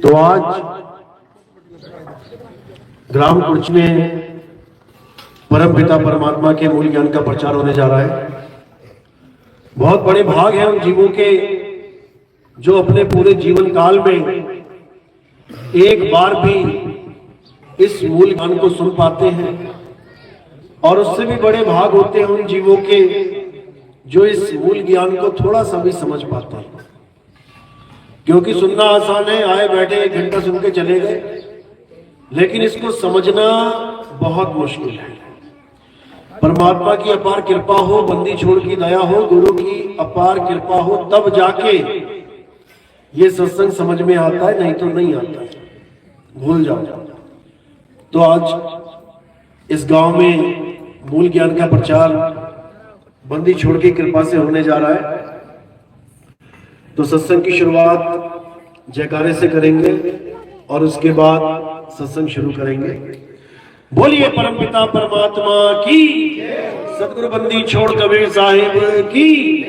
तो आज ग्राम कुर्च में परम पिता परमात्मा के मूल ज्ञान का प्रचार होने जा रहा है। बहुत बड़े भाग हैं उन जीवों के जो अपने पूरे जीवन काल में एक बार भी इस मूल ज्ञान को सुन पाते हैं, और उससे भी बड़े भाग होते हैं उन जीवों के जो इस मूल ज्ञान को थोड़ा सा भी समझ पाते हैं। क्योंकि सुनना आसान है, आए बैठे 1 घंटा सुन के चले गए, लेकिन इसको समझना बहुत मुश्किल है। परमात्मा की अपार कृपा हो, बंदी छोड़ की दया हो, गुरु की अपार कृपा हो, तब जाके ये सत्संग समझ में आता है, नहीं तो नहीं आता है, भूल जाओ। तो आज इस गांव में मूल ज्ञान का प्रचार बंदी छोड़ की कृपा से होने जा रहा है। तो सत्संग की शुरुआत जयकारे से करेंगे और उसके बाद सत्संग शुरू करेंगे। बोलिए परमपिता परमात्मा की, सतगुरु बंदी छोड़ कबीर साहिब की,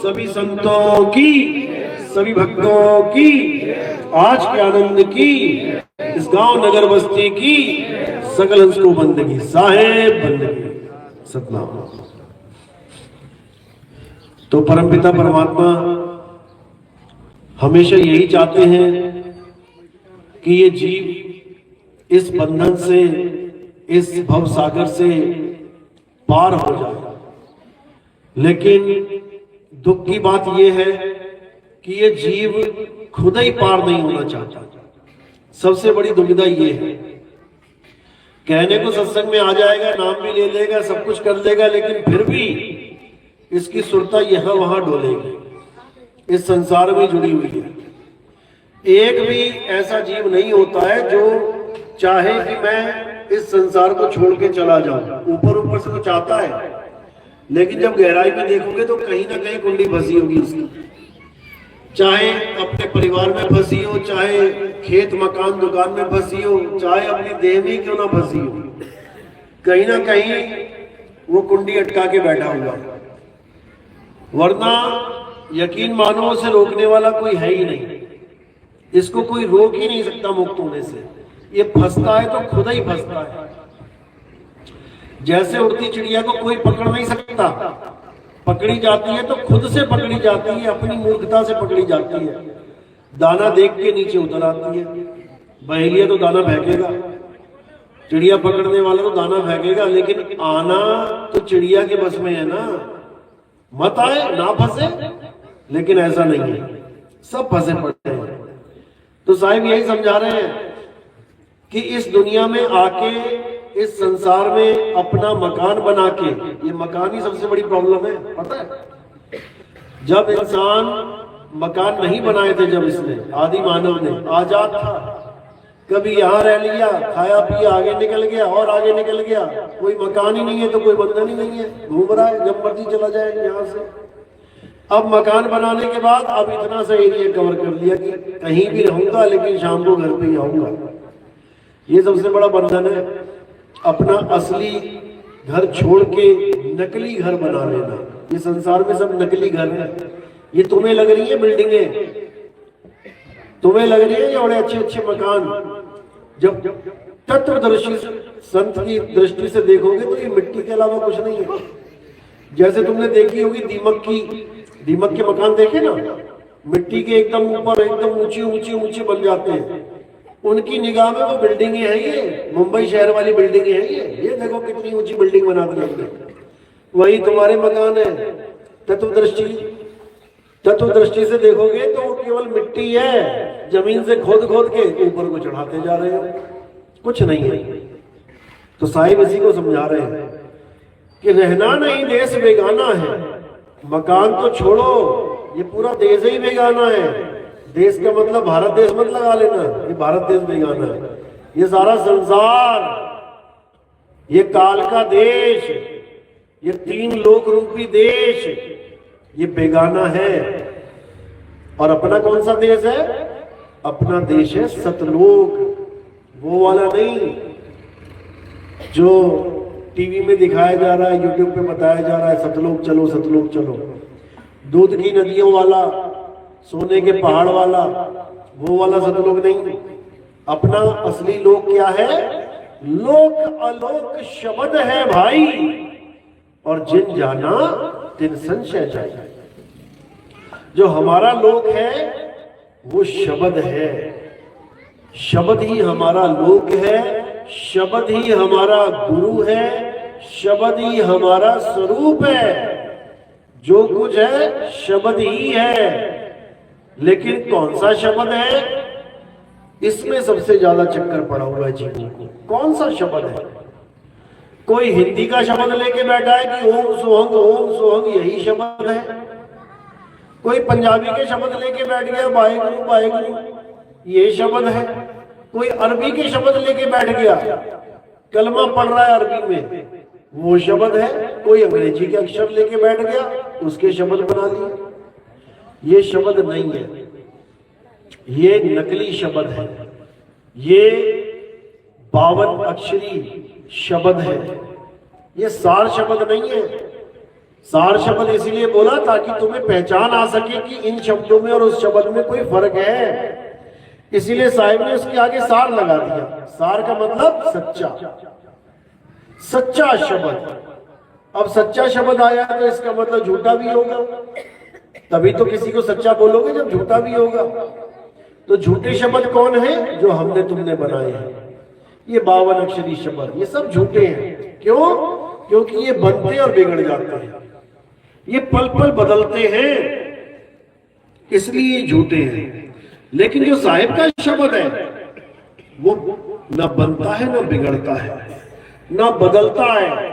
सभी संतों की, सभी भक्तों की, आज के आनंद की, इस गांव नगर बस्ती की सकल हंस को बंदगी साहेब बंदगी सतनाम। तो परमपिता परमात्मा हमेशा यही चाहते हैं कि ये जीव इस बंधन से, इस भव सागर से पार हो जाए। लेकिन दुख की बात यह है कि ये जीव खुद ही पार नहीं होना चाहता। सबसे बड़ी दुविधा ये है। कहने को सत्संग में आ जाएगा, नाम भी ले लेगा, सब कुछ कर लेगा, लेकिन फिर भी इसकी सुरता यहां वहां डोलेगी, इस संसार में जुड़ी हुई है। एक भी ऐसा जीव नहीं होता है जो चाहे कि मैं इस संसार को छोड़ के चला जाऊं। ऊपर ऊपर से तो चाहता है, लेकिन जब गहराई में देखोगे तो कहीं ना कहीं कुंडी फंसी होगी उसकी। चाहे अपने परिवार में फंसी हो, चाहे खेत मकान दुकान में फंसी हो, चाहे अपनी देह में क्यों ना फंसी हो, कहीं ना कहीं वो कुंडी अटका के बैठा हुआ है। वरना यकीन मानो उसे रोकने वाला कोई है ही नहीं। इसको कोई रोक ही नहीं सकता मुक्त होने से। ये फंसता है तो खुद ही फंसता है। जैसे उड़ती चिड़िया को कोई पकड़ नहीं सकता, पकड़ी जाती है तो खुद से पकड़ी जाती है, अपनी मूर्खता से पकड़ी जाती है। दाना देख के नीचे उतर आती है। बहेलिया तो दाना फेंकेगा, चिड़िया पकड़ने वाला तो दाना फेंकेगा, लेकिन आना तो चिड़िया के बस में है ना। मत आए ना फंसे, लेकिन ऐसा नहीं है, सब फंसे पड़ते हैं। तो साहिब यही समझा रहे हैं कि इस दुनिया में आके, इस संसार में अपना मकान बना के, ये मकान ही सबसे बड़ी प्रॉब्लम है। पता है, जब इंसान मकान नहीं बनाए थे, जब इसने आदि मानव ने, आजाद था, कभी यहाँ रह लिया, खाया पिया, आगे निकल गया और आगे निकल गया। कोई मकान ही नहीं है तो कोई बंधन ही नहीं है, घूम रहा है, जब मर्जी चला जाएगा यहाँ से। अब मकान बनाने के बाद अब इतना सा एरिया कवर कर लिया कि कहीं भी रहूंगा, लेकिन शाम को घर पे ही आऊंगा। ये सबसे बड़ा बंधन है। अपना असली घर छोड़ के नकली घर बना लेना। ये संसार में सब नकली घर है। ये तुम्हें लग रही है बिल्डिंगें, तुम्हें लग रही है ये बड़े अच्छे अच्छे मकान, जब तत्वदर्शी संत की दृष्टि से देखोगे तो ये मिट्टी के अलावा कुछ नहीं है। जैसे तुमने देखी होगी दीमक के मकान देखे ना, मिट्टी के एकदम ऊपर एकदम ऊंची ऊंची ऊंची बन जाते हैं। उनकी निगाह में वो बिल्डिंग है, ये मुंबई शहर वाली बिल्डिंग है। ये देखो कितनी ऊंची बिल्डिंग बना दी हमने। वही तुम्हारे मकान है। तत्वदृष्टि से देखोगे तो वो केवल मिट्टी है, जमीन से खोद खोद के ऊपर को चढ़ाते जा रहे हो, कुछ नहीं है। तो साहिब इसी को समझा रहे हैं कि रहना नहीं देश बेगाना है। मकान तो छोड़ो, ये पूरा देश ही बेगाना है। देश का मतलब भारत देश मत लगा लेना, ये भारत देश बेगाना है। ये सारा संसार, ये काल का देश, ये 3 लोक रूपी देश, ये बेगाना है। और अपना कौन सा देश है? अपना देश है सतलोक, वो वाला नहीं जो टीवी में दिखाया जा रहा है, यूट्यूब पे बताया जा रहा है, सतलोक चलो सतलोक चलो। दूध की नदियों वाला, सोने के पहाड़ वाला, वो वाला सतलोक नहीं। अपना असली लोक क्या है? लोक अलोक शब्द है भाई, और जिन जाना तिन संशय जाए। जो हमारा लोक है वो शब्द है, शब्द ही हमारा लोक है, शब्द ही हमारा गुरु है, शब्द ही हमारा स्वरूप है। जो कुछ है शब्द ही है। लेकिन कौन सा शब्द है, इसमें सबसे ज्यादा चक्कर पड़ा हुआ है जीवों को। कौन सा शब्द है? कोई हिंदी का शब्द लेके बैठा है कि ओम सोहंग यही शब्द है। कोई पंजाबी के शब्द लेके बैठ गया, वाहेगुरु वाहेगुरु ये शब्द है। कोई अरबी के शब्द लेके बैठ गया, कलमा पढ़ रहा है अरबी में, वो शब्द है। कोई अंग्रेजी के अक्षर लेके बैठ गया, उसके शब्द बना लिए। ये शब्द नहीं है, ये नकली शब्द है, ये 52 अक्षरी शब्द है। ये सार शब्द नहीं है। सार शब्द इसीलिए बोला ताकि तुम्हें पहचान आ सके कि इन शब्दों में और उस शब्द में कोई फर्क है। इसीलिए साहिब ने उसके आगे सार लगा दिया। सार का मतलब सच्चा, सच्चा शब्द। अब सच्चा शब्द आया तो इसका मतलब झूठा भी होगा, तभी तो किसी को सच्चा बोलोगे जब झूठा भी होगा। तो झूठे शब्द कौन है? जो हमने तुमने बनाए हैं। ये 52 अक्षरी शब्द, ये सब झूठे हैं। क्यों? क्योंकि ये बनते और बिगड़ जाते हैं, ये पल पल बदलते हैं, इसलिए झूठे हैं। लेकिन जो साहिब का शब्द है वो न बनता है, न बिगड़ता है, न बदलता है।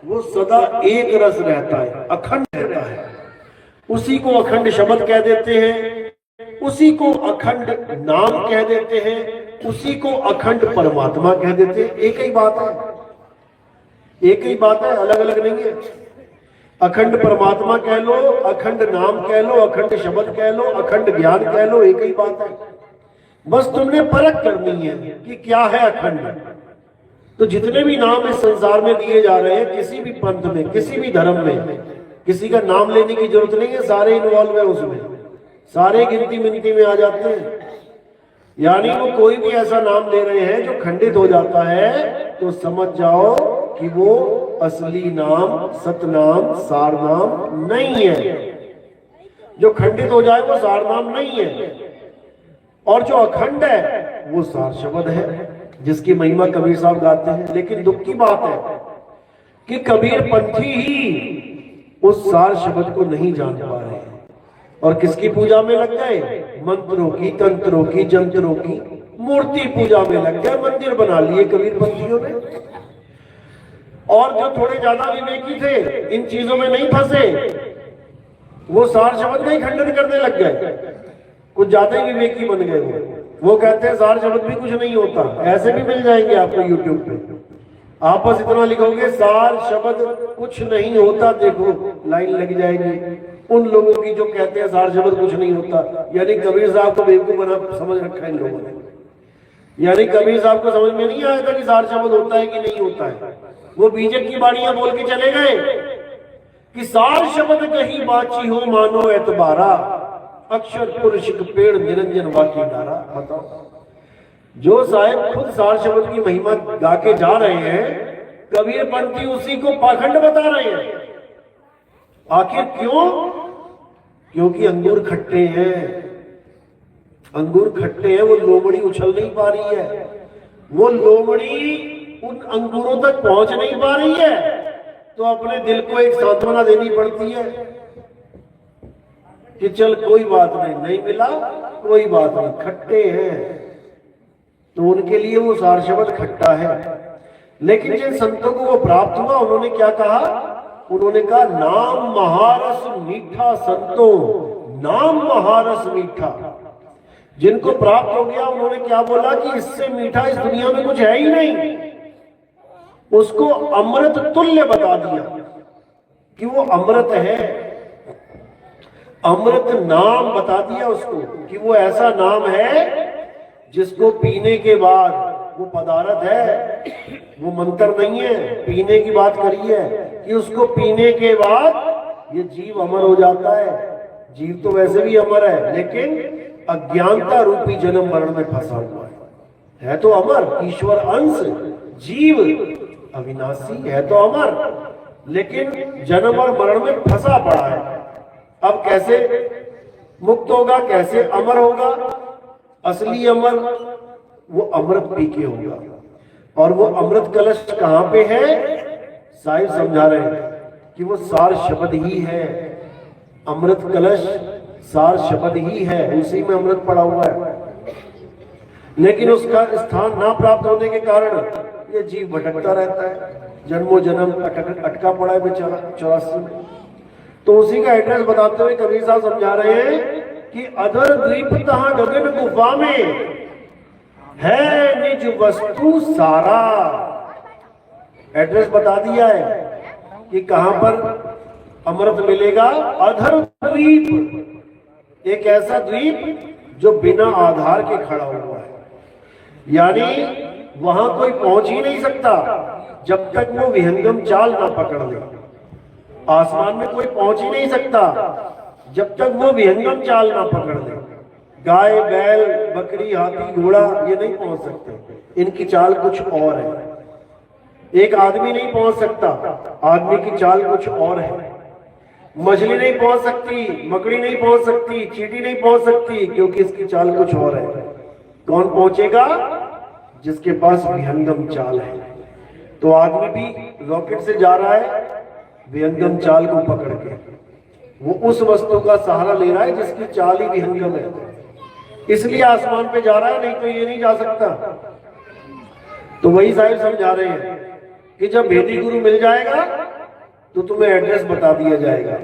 वो सदा एक रस रहता है, अखंड रहता है। उसी को अखंड शब्द कह देते हैं, उसी को अखंड नाम कह देते हैं, उसी को अखंड परमात्मा कह देते हैं। एक ही बात है, एक ही बात है, अलग अलग नहीं है। अखंड परमात्मा कह लो, अखंड नाम कह लो, अखंड शब्द कह लो, अखंड ज्ञान कह लो, एक ही बात है। बस तुमने परख करनी है कि क्या है अखंड। तो जितने भी नाम इस संसार में दिए जा रहे हैं, किसी भी पंथ में, किसी भी धर्म में, किसी का नाम लेने की जरूरत नहीं है, सारे इन्वॉल्व है उसमें, सारे गिनती मिनती में आ जाते हैं। यानी वो कोई भी ऐसा नाम ले रहे हैं जो खंडित हो जाता है, तो समझ जाओ कि वो असली नाम, सतनाम, सार नाम नहीं है। जो खंडित हो जाए वो सार नाम नहीं है, और जो अखंड है वो सार शब्द है, जिसकी महिमा कबीर साहब गाते हैं। लेकिन दुख की बात है कि कबीर पंथी ही उस सार शब्द को नहीं जान पा रहे हैं, और किसकी पूजा में लग गए? मंत्रों की, तंत्रों की, जंत्रों की, मूर्ति पूजा में लग गए, मंदिर बना लिए कबीर पंथियों ने। और जो थोड़े ज्यादा विवेकी थे, इन चीजों में नहीं फंसे, वो सार शब्द का ही खंडन करने लग गए। कुछ ज्यादा ही विवेकी बन गए। वो कहते हैं सार शब्द भी कुछ नहीं होता। ऐसे भी मिल जाएंगे आपको यूट्यूब पे, आप बस इतना लिखोगे सार शब्द कुछ नहीं होता, देखो लाइन लग जाएगी उन लोगों की जो कहते हैं सार शब्द कुछ नहीं होता। यानी कबीर साहब को बेवकूफ बना समझ रखा है इन लोगों ने। यानी कबीर साहब को समझ में नहीं आया था कि सार शब्द होता है कि नहीं होता है। वो बीजेपी की बाणियां बोल के चले गए कि सार शब्द कहीं बाची हो मानो एतबारा, अक्षर पुरुष पेड़ निरंजन वाकी डारा। बताओ, जो साहिब खुद सार शब्द की महिमा गा के जा रहे हैं, कबीर पंथी उसी को पाखंड बता रहे हैं। आखिर क्यों? क्योंकि अंगूर खट्टे हैं, अंगूर खट्टे हैं, वो लोमड़ी उछल नहीं पा रही है, वो लोमड़ी उन अंगूरों तक पहुंच नहीं पा रही है, तो अपने दिल को एक सांत्वना देनी पड़ती है कि चल कोई बात नहीं, नहीं मिला कोई बात नहीं, खट्टे हैं। तो उनके लिए वो सार शब्द खट्टा है। लेकिन जिन संतों को वो प्राप्त हुआ, उन्होंने क्या कहा? उन्होंने कहा नाम महारस मीठा संतों, नाम महारस मीठा। जिनको प्राप्त हो गया, उन्होंने क्या बोला कि इससे मीठा इस दुनिया में कुछ है ही नहीं। उसको अमृत तुल्य बता दिया कि वो अमृत है। अमृत नाम बता दिया उसको कि वो ऐसा नाम है जिसको पीने के बाद, वो पदार्थ है, वो मंत्र नहीं है, पीने की बात करी है कि उसको पीने के बाद ये जीव अमर हो जाता है। जीव तो वैसे भी अमर है, लेकिन अज्ञानता रूपी जन्म मरण में फंसा हुआ है तो अमर, ईश्वर अंश, जीव अविनाशी है तो अमर, लेकिन जन्म और मरण में फंसा पड़ा है। अब कैसे मुक्त होगा, कैसे अमर होगा? असली अमर वो अमृत पी के होगा। और वो अमृत कलश कहां पे है? साहिब समझा रहे हैं कि वो सार शब्द ही है। अमृत कलश सार शब्द ही है, उसी में अमृत पड़ा हुआ है। लेकिन उसका स्थान ना प्राप्त होने के कारण ये जीव भटकता रहता है, जन्मों जन्म अटका पड़ा है बेचारा 84 में। तो उसी का एड्रेस बताते हुए कबीर साहब समझा रहे हैं कि अधर द्वीप तहां गगन गुफा में है निज वस्तु सारा। एड्रेस बता दिया है कि कहां पर अमृत मिलेगा। अधर द्वीप, एक ऐसा द्वीप जो बिना आधार के खड़ा हुआ है, यानी वहां कोई पहुंच ही नहीं सकता जब तक वो विहंगम चाल ना पकड़ ले। आसमान में कोई पहुंच ही नहीं सकता जब तक वो विहंगम चाल ना पकड़ ले। गाय, बैल, बकरी, हाथी, घोड़ा ये नहीं पहुंच सकते, इनकी चाल कुछ और है। एक आदमी नहीं पहुंच सकता, आदमी की चाल कुछ और है। मछली नहीं पहुंच सकती, मकड़ी नहीं पहुंच सकती, चींटी नहीं पहुंच सकती, क्योंकि इसकी चाल कुछ और है। कौन पहुंचेगा? जिसके पास विहंगम चाल है। तो आदमी भी रॉकेट से जा रहा है विहंगम चाल को पकड़ के, वो उस वस्तु का सहारा ले रहा है जिसकी चाल ही विहंगम है, इसलिए आसमान पे जा रहा है, नहीं तो ये नहीं जा सकता। तो वही साहिब समझा रहे हैं कि जब भेदी गुरु मिल जाएगा तो तुम्हें एड्रेस बता दिया जाएगा,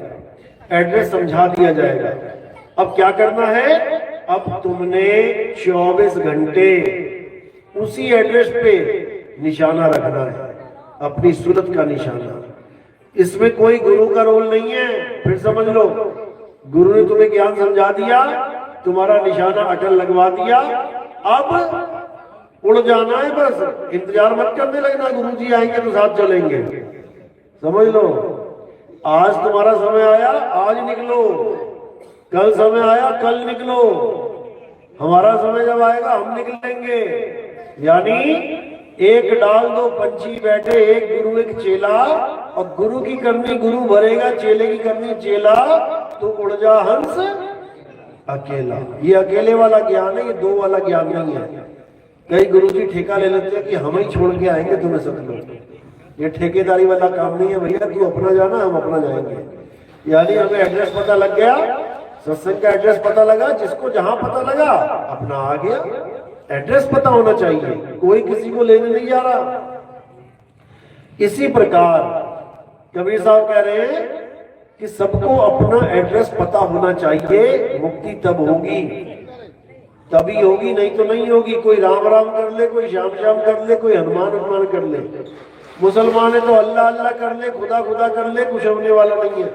एड्रेस समझा दिया जाएगा। अब क्या करना है? अब तुमने 24 घंटे उसी एड्रेस पे निशाना रखना है, अपनी सूरत का निशाना। इसमें कोई गुरु का रोल नहीं है। फिर समझ लो, गुरु ने तुम्हें ज्ञान समझा दिया, तुम्हारा निशाना अटल लगवा दिया, अब उड़ जाना है बस। इंतजार मत करने लगना, गुरु जी आएंगे तो साथ चलेंगे। समझ लो, आज तुम्हारा समय आया, आज निकलो। कल समय आया, कल निकलो। हमारा समय जब आएगा हम निकलेंगे। यानी एक डाल दो पंछी बैठे, एक गुरु एक चेला, और गुरु की करनी गुरु भरेगा, चेले की करनी चेला, तो उड़ जा हंस अकेला। ये अकेले वाला ज्ञान है, ये दो वाला ज्ञान नहीं है। कई गुरु जी ठेका ले लेते हैं कि हम ही छोड़ के आएंगे तुम्हें सब लोग। ये ठेकेदारी वाला काम नहीं है भैया, तू अपना जाना, हम अपना जाएंगे। यानी हमें एड्रेस पता लग गया, सत्संग का एड्रेस पता लगा, जिसको जहां पता लगा अपना आ गया। एड्रेस पता होना चाहिए, कोई किसी को लेने नहीं जा रहा। इसी प्रकार कबीर साहब कह रहे हैं कि सबको अपना एड्रेस पता होना चाहिए। मुक्ति तब होगी, तभी होगी, नहीं तो नहीं होगी। कोई राम राम कर ले, कोई श्याम श्याम कर ले, कोई हनुमान हनुमान कर ले। मुसलमान है तो अल्लाह अल्लाह कर ले, खुदा खुदा कर ले, कुछ होने वाला नहीं है।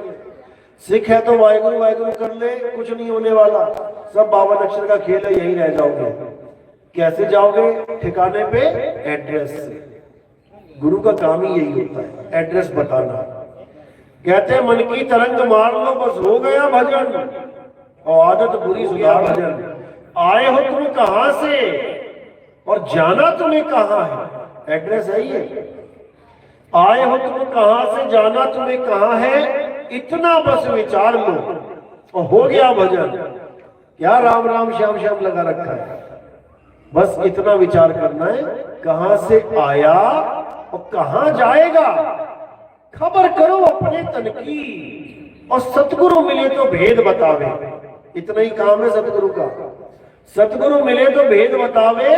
सिख है तो वाहिगुरु वाहिगुरु कर ले, कुछ नहीं होने वाला। सब 52 अक्षर का खेल है, यही रह जाओगे। कैसे जाओगे ठिकाने पे? एड्रेस से। गुरु का काम ही यही होता है, एड्रेस बताना। कहते हैं मन की तरंग मार लो, बस हो गया भजन, और आदत बुरी सुधार भजन। आए हो तुम कहां से और जाना तुम्हें कहां है? एड्रेस है ये। आए हो तुम कहां से, जाना तुम्हें कहां है, इतना बस विचार लो और हो गया भजन। क्या राम राम श्याम श्याम लगा रखा है? बस इतना विचार करना है, कहां से आया और कहां जाएगा। खबर करो अपने तन की, और सतगुरु मिले तो भेद बतावे। इतना ही काम है सतगुरु का। सतगुरु मिले तो भेद बतावे,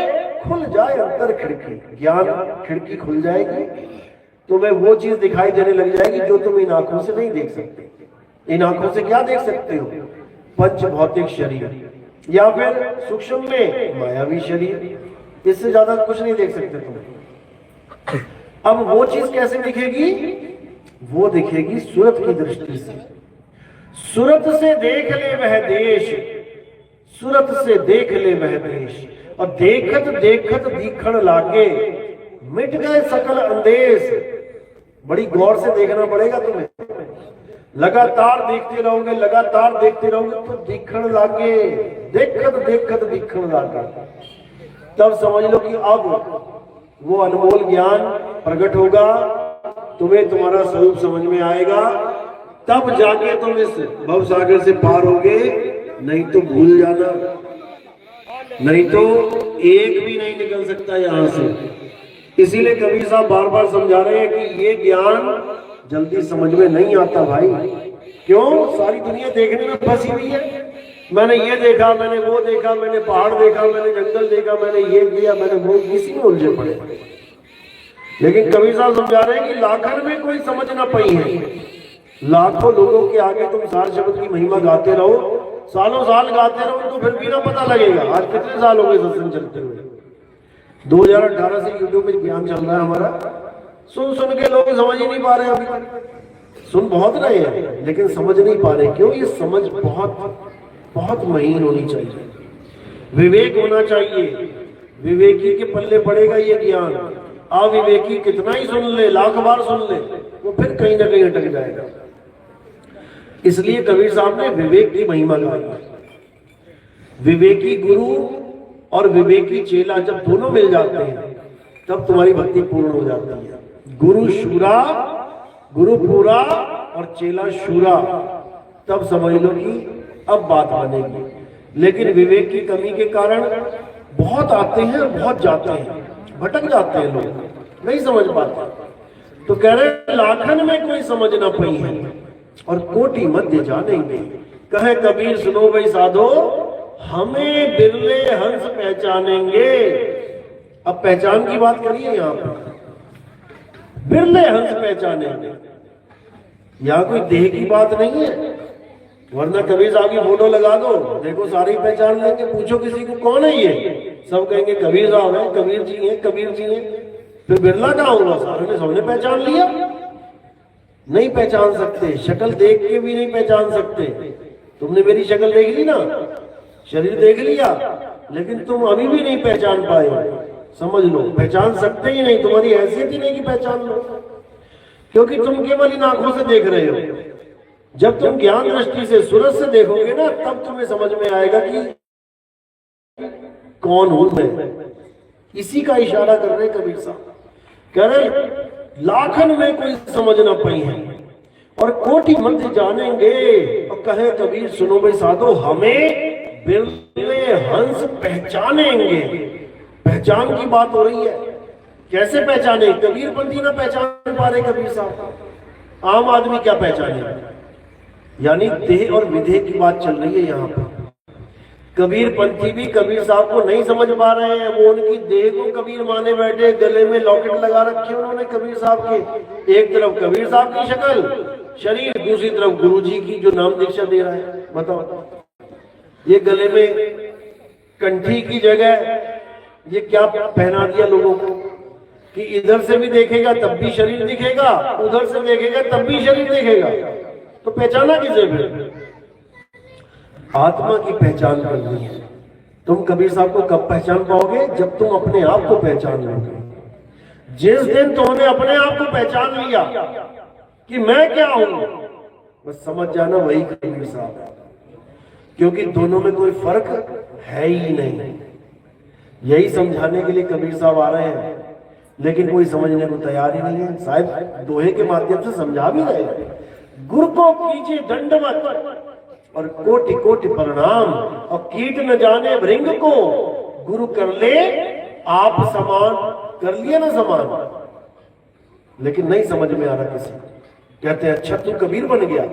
खुल जाए अंतर खिड़की। ज्ञान खिड़की खुल जाएगी, तुम्हें वो चीज दिखाई देने लग जाएगी जो तुम इन आंखों से नहीं देख सकते। इन आंखों से क्या देख सकते हो? पंच भौतिक शरीर, या फिर सूक्ष्म में मायावी शरीर। इससे ज्यादा कुछ नहीं देख सकते तुम। अब वो चीज कैसे दिखेगी? वो दिखेगी सूरत की दृष्टि से। सूरत से देख ले वह देश, सूरत से देख ले वह देश, और देखत देखत दिखण लागे, मिट गए सकल अंदेश। बड़ी गौर से देखना पड़ेगा तुम्हें। लगातार देखते रहोगे, लगातार देखते रहोगे तो दिखण लागे, देखत देखत दिखण लागे। तब समझ लो कि अब वो अनमोल ज्ञान प्रकट होगा, तुम्हें तुम्हारा स्वरूप समझ में आएगा, तब जाके तुम इस भव सागर से पार होगे। नहीं तो भूल जाना, नहीं तो एक भी नहीं निकल सकता यहां से। इसीलिए कबीर साहब बार बार समझा रहे हैं कि ये ज्ञान जल्दी समझ में नहीं आता भाई। क्यों? सारी दुनिया देखने में फंसी हुई है। मैंने ये देखा, मैंने वो देखा, मैंने पहाड़ देखा, मैंने जंगल देखा, मैंने ये किया, मैंने वो, इसी में उलझे पड़े। लेकिन कबीर साहब समझा रहे हैं कि लाखन में कोई समझ ना पाई है। लाखों लोगों के आगे तुम सार शब्द की महिमा गाते रहो, सालों साल गाते रहो, तो फिर भी ना पता लगेगा। आज कितने साल हो गए सत्संग चलते हुए? 2018 से यूट्यूब पे ज्ञान चल रहा है हमारा। सुन सुन के लोग समझ ही नहीं पा रहे। अभी सुन बहुत रहे हैं लेकिन समझ नहीं पा रहे। क्यों? ये समझ बहुत बहुत महीन होनी चाहिए, विवेक होना चाहिए। विवेकी के पल्ले पड़ेगा ये ज्ञान। अविवेकी कितना ही सुन ले, लाख बार सुन ले, वो फिर कहीं ना कहीं अटक जाएगा। इसलिए कबीर साहब ने विवेक की महिमा गाई। विवेकी गुरु और विवेकी चेला जब दोनों मिल जाते हैं तब तुम्हारी भक्ति पूर्ण हो जाती है। गुरु शूरा, गुरु पूरा और चेला शूरा, तब समझ लो कि अब बात बनेगी। लेकिन विवेक की कमी के कारण बहुत आते हैं, बहुत जाते हैं, भटक जाते हैं लोग, नहीं समझ पाते। तो कह रहे लाखन में कोई समझ ना पाई है और कोटि मध्य जानेंगे। कहे कबीर सुनो भाई साधो, हमें बिरले हंस पहचानेंगे। अब पहचान की बात करिए यहां पर, बिरले हंस पहचानेंगे। यहां कोई देह की बात नहीं है, वरना कबीर साहब की फोटो लगा दो, देखो सारी पहचान लेंगे। पूछो किसी को कौन है ये, सब कहेंगे कबीर साहब है, कबीर जी हैं, कबीर जी हैं। फिर बिरला कहाँ होगा? सारे ने सबने पहचान लिया। नहीं पहचान सकते, शक्ल देख के भी नहीं पहचान सकते। तुमने मेरी शक्ल देख ली ना, शरीर देख लिया, लेकिन तुम अभी भी नहीं पहचान पाए। समझ लो, पहचान सकते ही नहीं, तुम्हारी हैसियत ही नहीं कि पहचान लो, क्योंकि तुम केवल इन आंखों से देख रहे हो। जब तुम ज्ञान दृष्टि से, सूरज से देखोगे ना, तब तुम्हें समझ में आएगा कि कौन हूं मैं। इसी का इशारा कर रहे कबीर साहब। कह रहे लाखन में कोई समझ ना पाई है और कोटि मंत्र जानेंगे। और कहे कबीर सुनो भाई साधो, हमें बिरले हंस पहचानेंगे। पहचान की बात हो रही है। कैसे पहचाने? कबीर पंथी ना पहचान पा रहे कबीर साहब, आम आदमी क्या पहचाने? यानी देह और विधेय की बात चल रही है यहाँ पर। कबीर पंथी भी कबीर साहब को नहीं समझ पा रहे हैं। वो उनकी देह को कबीर माने बैठे, गले में लॉकेट लगा रखे उन्होंने कबीर साहब के। एक तरफ कबीर साहब की शक्ल शरीर, दूसरी तरफ गुरु जी की जो नाम दीक्षा दे रहा है। बताओ, ये गले में कंठी की जगह ये क्या पहना दिया लोगों को कि इधर से भी देखेगा तब भी शरीर दिखेगा, उधर से देखेगा तब भी शरीर दिखेगा। तो पहचाना किसे? फिर आत्मा की पहचान करनी है। तुम कबीर साहब को कब पहचान पाओगे? जब तुम अपने आप को पहचान लोगे। जिस दिन तुमने अपने आप को पहचान लिया कि मैं क्या हूं, बस समझ जाना वही कबीर साहब है। क्योंकि दोनों में कोई फर्क है ही नहीं। यही समझाने के लिए कबीर साहब आ रहे हैं, लेकिन कोई समझने को तैयार ही नहीं है। शायद दोहे के माध्यम से समझा भी रहे हैं। गुरु को कीजिए दंडवत और कोटि कोटि प्रणाम, और कीट न जाने भृंग को, गुरु कर ले आप समान। कर लिया ना समान, लेकिन नहीं समझ में आ रहा किसी। कहते हैं अच्छा तू कबीर बन गया।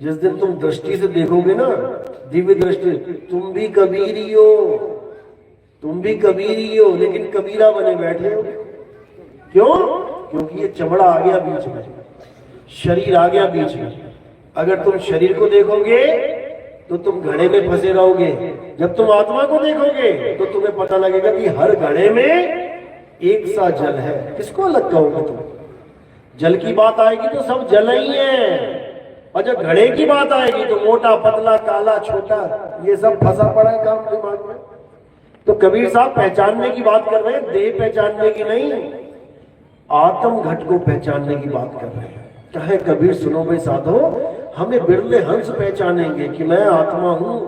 जिस दिन तुम दृष्टि से देखोगे ना, दिव्य दृष्टि, तुम भी कबीर ही हो, तुम भी कबीर ही हो, लेकिन कबीरा बने बैठे हो। क्यों? क्योंकि ये चमड़ा आ गया बीच में, शरीर आ गया बीच में। अगर तुम शरीर को देखोगे तो तुम घड़े में फंसे रहोगे। जब तुम आत्मा को देखोगे तो तुम्हें पता लगेगा कि हर घड़े में एक सा जल है। किसको अलग कहोगे तुम? जल की बात आएगी तो सब जल ही है, और जब घड़े की बात आएगी तो मोटा पतला काला छोटा ये सब फंसा पड़ा है काम दिमाग में। तो कबीर साहब पहचानने की बात कर रहे हैं, देह पहचानने की नहीं, आत्म घट को पहचानने की बात कर रहे हैं। कहे कबीर सुनो भाई साधो, हमें बिरले हंस पहचानेंगे कि मैं आत्मा हूं।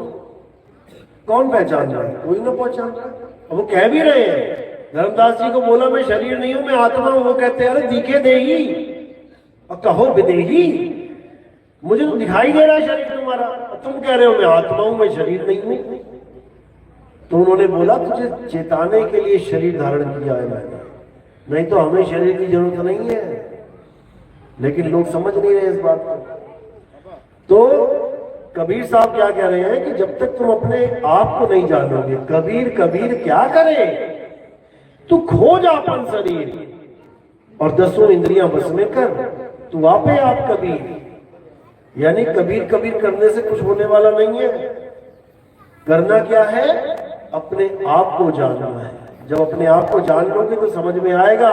कौन पहचान रहा है? कोई ना पहचान रहा है। वो कह भी रहे हैं, धर्मदास जी को बोला मैं शरीर नहीं हूं, मैं आत्मा हूं। वो कहते हैं अरे दिखे देही और कहो विदेही, मुझे तो दिखाई दे रहा है शरीर तुम्हारा, तुम कह रहे हो मैं आत्मा हूं, मैं शरीर नहीं हूं। तो उन्होंने बोला तुझे चेताने के लिए शरीर धारण किया है मैंने, नहीं तो हमें शरीर की जरूरत नहीं है। लेकिन लोग समझ नहीं रहे इस बात को। तो कबीर साहब क्या कह रहे हैं कि जब तक तुम अपने आप को नहीं जानोगे, कबीर कबीर क्या करे, तू खोज अपन शरीर और 10 इंद्रियां बस में कर, तू आपे आप कबीर। यानी कबीर कबीर करने से कुछ होने वाला नहीं है। करना क्या है? अपने आप को जानना है। जब अपने आप को जान लोगे तो समझ में आएगा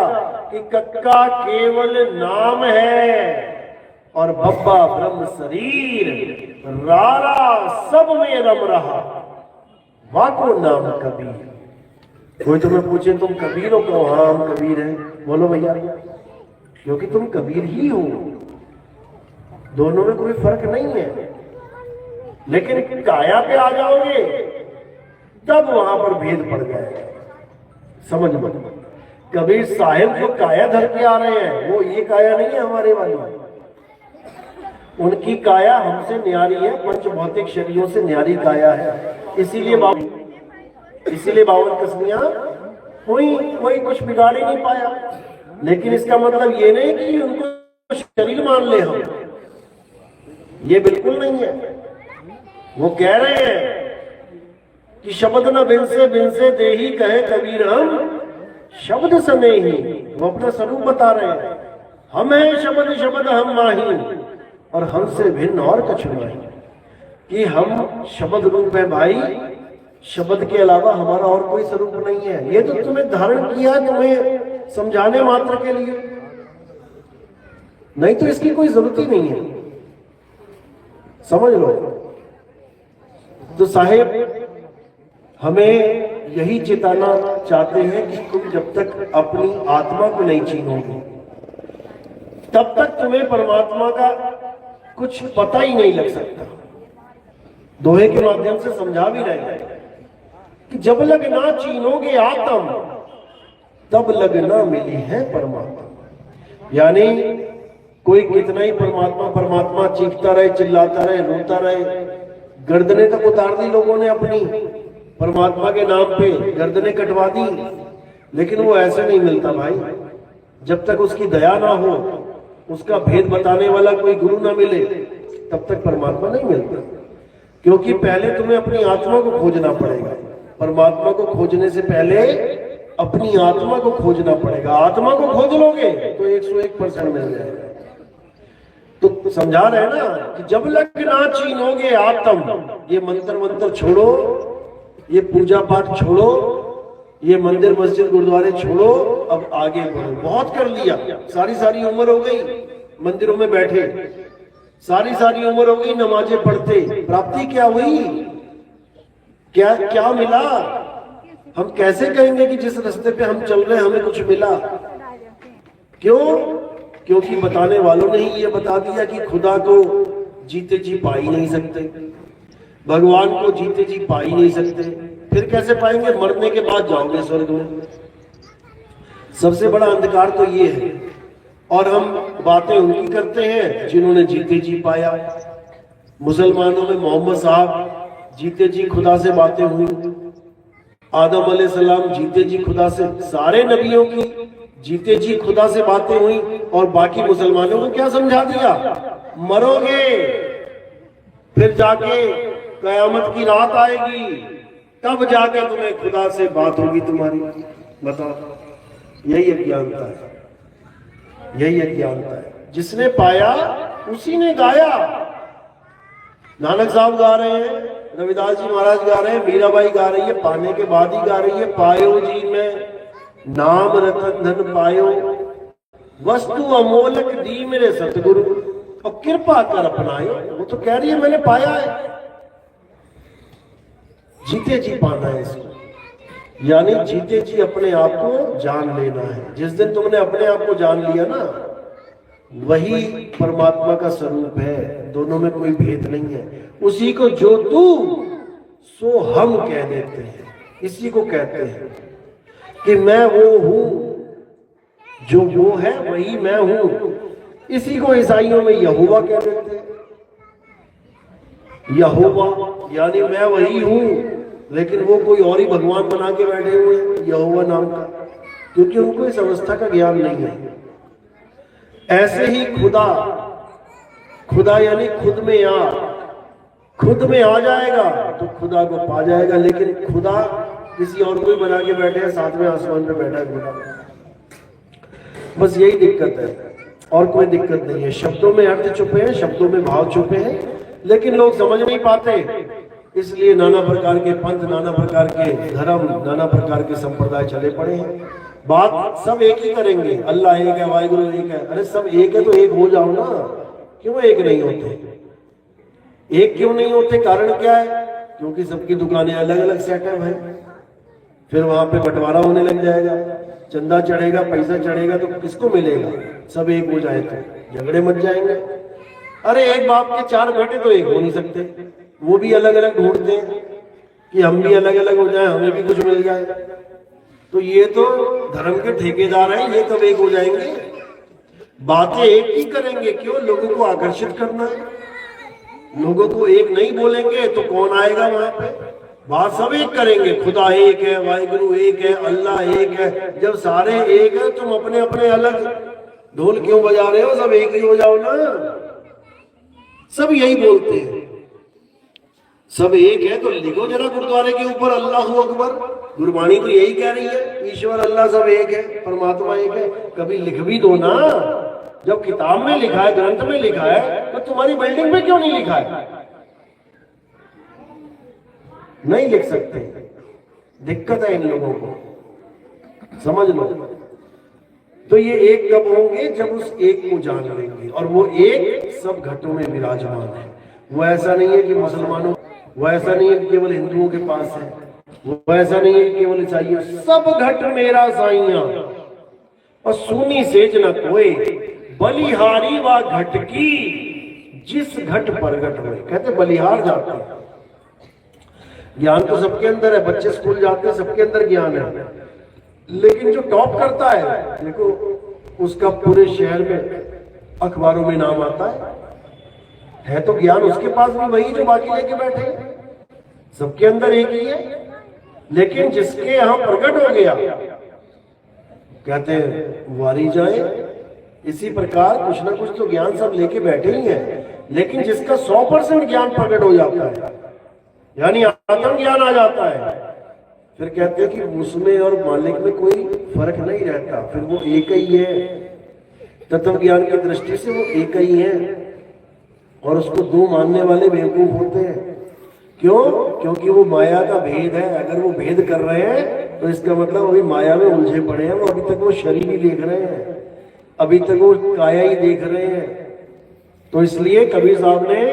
कि कक्का केवल नाम है और बब्बा ब्रह्म शरीर, रारा सब में रम रहा, वाको नाम कबीर। कोई तुम्हें पूछे तुम कबीर हो, कहो हाँ हम कबीर हैं, बोलो भैया, क्योंकि तुम कबीर ही हो। दोनों में कोई फर्क नहीं है। लेकिन काया पे आ जाओगे तब वहां पर भेद पड़ जाएगा। समझ में? कबीर साहिब जो काया धर के आ रहे हैं वो ये काया नहीं है हमारे वाली, उनकी काया हमसे न्यारी है, पंच भौतिक शरीरों से न्यारी काया है। इसीलिए 52 कसमियां हुई, कोई कुछ बिगाड़ ही नहीं पाया। लेकिन इसका मतलब ये नहीं कि उनको शरीर मान ले हम, ये बिल्कुल नहीं है। वो कह रहे हैं कि शब्द न बिनसे देही कहे कबीर हम शब्द सने ही। वो अपना स्वरूप बता रहे हैं, हम हैं शब्द शब्द हम माही और हमसे भिन्न और कछु नहीं। कि हम शब्द रूप है भाई, शब्द के अलावा हमारा और कोई स्वरूप नहीं है। ये तो तुम्हें धारण किया तुम्हें समझाने मात्र के लिए, नहीं तो इसकी कोई जरूरत ही नहीं है। समझ लो। तो साहेब हमें यही चेताना चाहते हैं कि तुम जब तक अपनी आत्मा को नहीं चीनोगे तब तक तुम्हें परमात्मा का कुछ पता ही नहीं लग सकता। दोहे के माध्यम से समझा भी रहे हैं कि जब लग ना चीनोगे आत्म तब लग ना मिली है परमात्मा। यानी कोई कितना ही परमात्मा परमात्मा चीखता रहे, चिल्लाता रहे, रोता रहे, गर्दनें तक उतार दी लोगों ने अपनी परमात्मा के नाम पे, गर्दनें कटवा दी, लेकिन वो ऐसे नहीं मिलता भाई। जब तक उसकी दया ना हो, उसका भेद बताने वाला कोई गुरु ना मिले, तब तक परमात्मा नहीं मिलता। क्योंकि पहले तुम्हें अपनी आत्मा को खोजना पड़ेगा। परमात्मा को खोजने से पहले अपनी आत्मा को खोजना पड़ेगा। आत्मा को खोज लोगे तो 101% मिल जाएगा। तो समझा रहे ना कि जब लग ना चीनोगे आत्म, ये मंत्र छोड़ो, ये पूजा पाठ छोड़ो, ये मंदिर मस्जिद गुरुद्वारे छोड़ो, अब आगे बढ़ो। बहुत कर लिया, सारी उम्र हो गई मंदिरों में बैठे, सारी उम्र हो गई नमाजें पढ़ते, प्राप्ति क्या हुई? क्या मिला? हम कैसे कहेंगे कि जिस रास्ते पे हम चल रहे हैं हमें कुछ मिला? क्यों? क्योंकि बताने वालों ने ही ये बता दिया कि खुदा को जीते जी पा ही नहीं सकते, भगवान को जीते जी पा ही नहीं सकते। फिर कैसे पाएंगे? मरने के बाद जाओगे स्वर्ग में। सबसे बड़ा अंधकार तो ये है। और हम बातें उनकी करते हैं जिन्होंने जीते जी पाया। मुसलमानों में मोहम्मद साहब जीते जी खुदा से बातें हुई, आदम अलैहिस्सलाम जीते जी खुदा से, सारे नबियों की जीते जी खुदा से बातें हुई। और बाकी मुसलमानों को क्या समझा दिया? मरोगे फिर जाके कयामत की रात आएगी, तब जाके तुम्हें खुदा से बात होगी तुम्हारी। बताओ, यही अज्ञानता है, यही अज्ञानता है। जिसने पाया उसी ने गाया। नानक साहब गा रहे हैं, रविदास जी महाराज गा रहे हैं, मीराबाई गा रही है, पाने के बाद ही गा रही है। पायो जी में नाम रतन धन पायो, वस्तु अमोलक दी मेरे सतगुरु, और कृपा कर अपनायो। वो तो कह रही है मैंने पाया है। जीते जी पाना है इसको, यानी जीते जी अपने आप को जान लेना है। जिस दिन तुमने अपने आप को जान लिया ना, वही परमात्मा का स्वरूप है। दोनों में कोई भेद नहीं है। उसी को जो तू सो हम कह देते हैं, इसी को कहते हैं कि मैं वो हूं, जो वो है वही मैं हूं। इसी को ईसाइयों में यहोवा कह देते हैं। यहोवा यानी मैं वही हूं, लेकिन वो कोई और ही भगवान बना के बैठे हुए हैं यहोवा नाम का, क्योंकि उनको इस अवस्था का ज्ञान नहीं है। ऐसे ही खुदा, खुदा यानी खुद में आ जाएगा तो खुदा को पा जाएगा। लेकिन खुदा किसी और को ही बना के बैठे हैं, सातवें आसमान पे बैठा है खुदा। बस यही दिक्कत है, और कोई दिक्कत नहीं है। शब्दों में अर्थ छुपे हैं, शब्दों में भाव छुपे हैं, लेकिन लोग समझ नहीं पाते। इसलिए नाना प्रकार के पंथ, नाना प्रकार के धर्म, नाना प्रकार के संप्रदाय चले पड़े हैं। बात सब एक ही करेंगे, अल्लाह एक है, वाहिगुरु एक है। अरे सब एक है तो एक हो जाओ ना, क्यों एक नहीं होते? एक क्यों नहीं होते? कारण क्या है? क्योंकि सबकी दुकानें अलग अलग सेटअप है, फिर वहां पे बंटवारा होने लग जाएगा, चंदा चढ़ेगा, पैसा चढ़ेगा, तो किसको मिलेगा? सब एक हो जाए तो झगड़े मच जाएंगे। अरे एक बाप के 4 बेटे तो एक हो नहीं सकते, वो भी अलग अलग ढूंढते हैं कि हम भी अलग अलग हो जाए, हमें भी कुछ मिल जाए। तो ये तो धर्म के ठेकेदार हैं, ये कब एक हो जाएंगे? बातें एक ही करेंगे, क्यों? लोगों को आकर्षित करना है। लोगों को एक नहीं बोलेंगे तो कौन आएगा वहां पे? बात सब एक करेंगे, खुदा एक है, वाहिगुरु एक है, अल्लाह एक है। जब सारे एक है, तुम अपने अपने अलग ढोल क्यों बजा रहे हो? सब एक ही हो जाओ ना। सब यही बोलते हैं, सब एक है तो लिखो जरा गुरुद्वारे के ऊपर अल्लाहू अकबर। गुरबाणी तो यही कह रही है, ईश्वर अल्लाह सब एक है, परमात्मा एक है। कभी लिख भी दो ना। जब किताब में लिखा है, ग्रंथ में लिखा है, तो तुम्हारी बिल्डिंग में क्यों नहीं लिखा है? नहीं लिख सकते, दिक्कत है इन लोगों को, समझ लो। तो ये एक कब होंगे? जब उस एक को जान लेंगे, और वो एक सब घटों में विराजमान है। वो ऐसा नहीं है कि मुसलमानों, वो ऐसा नहीं है कि केवल हिंदुओं के पास है, वो ऐसा नहीं है कि केवल ईसाइयों। सब घट मेरा साइया और सुनी सेज न कोई, बलिहारी व घट की जिस घट प्रगट हुए। कहते बलिहार जाते हैं, ज्ञान तो सबके अंदर है, बच्चे स्कूल जाते हैं, सबके अंदर ज्ञान है। लेकिन जो टॉप करता है, देखो उसका पूरे शहर में अखबारों में नाम आता है तो ज्ञान उसके पास भी वही जो बाकी लेके बैठे हैं। सबके अंदर एक ही है, लेकिन जिसके यहां प्रकट हो गया, कहते हैं वारी जाए। इसी प्रकार कुछ ना कुछ तो ज्ञान सब लेके बैठे ही हैं, लेकिन जिसका 100% ज्ञान प्रकट हो जाता है, यानी आत्म ज्ञान आ जाता है, फिर कहते हैं कि उसमें और मालिक में कोई फर्क नहीं रहता, फिर वो एक ही है। तत्व ज्ञान की दृष्टि से वो एक ही है, और उसको दो मानने वाले बेवकूफ होते हैं। क्यों? क्योंकि वो माया का भेद है। अगर वो भेद कर रहे हैं तो इसका मतलब अभी माया में उलझे पड़े हैं। वो अभी तक वो शरीर ही देख रहे हैं, अभी तक वो काया ही देख रहे हैं। तो इसलिए कबीर साहब ने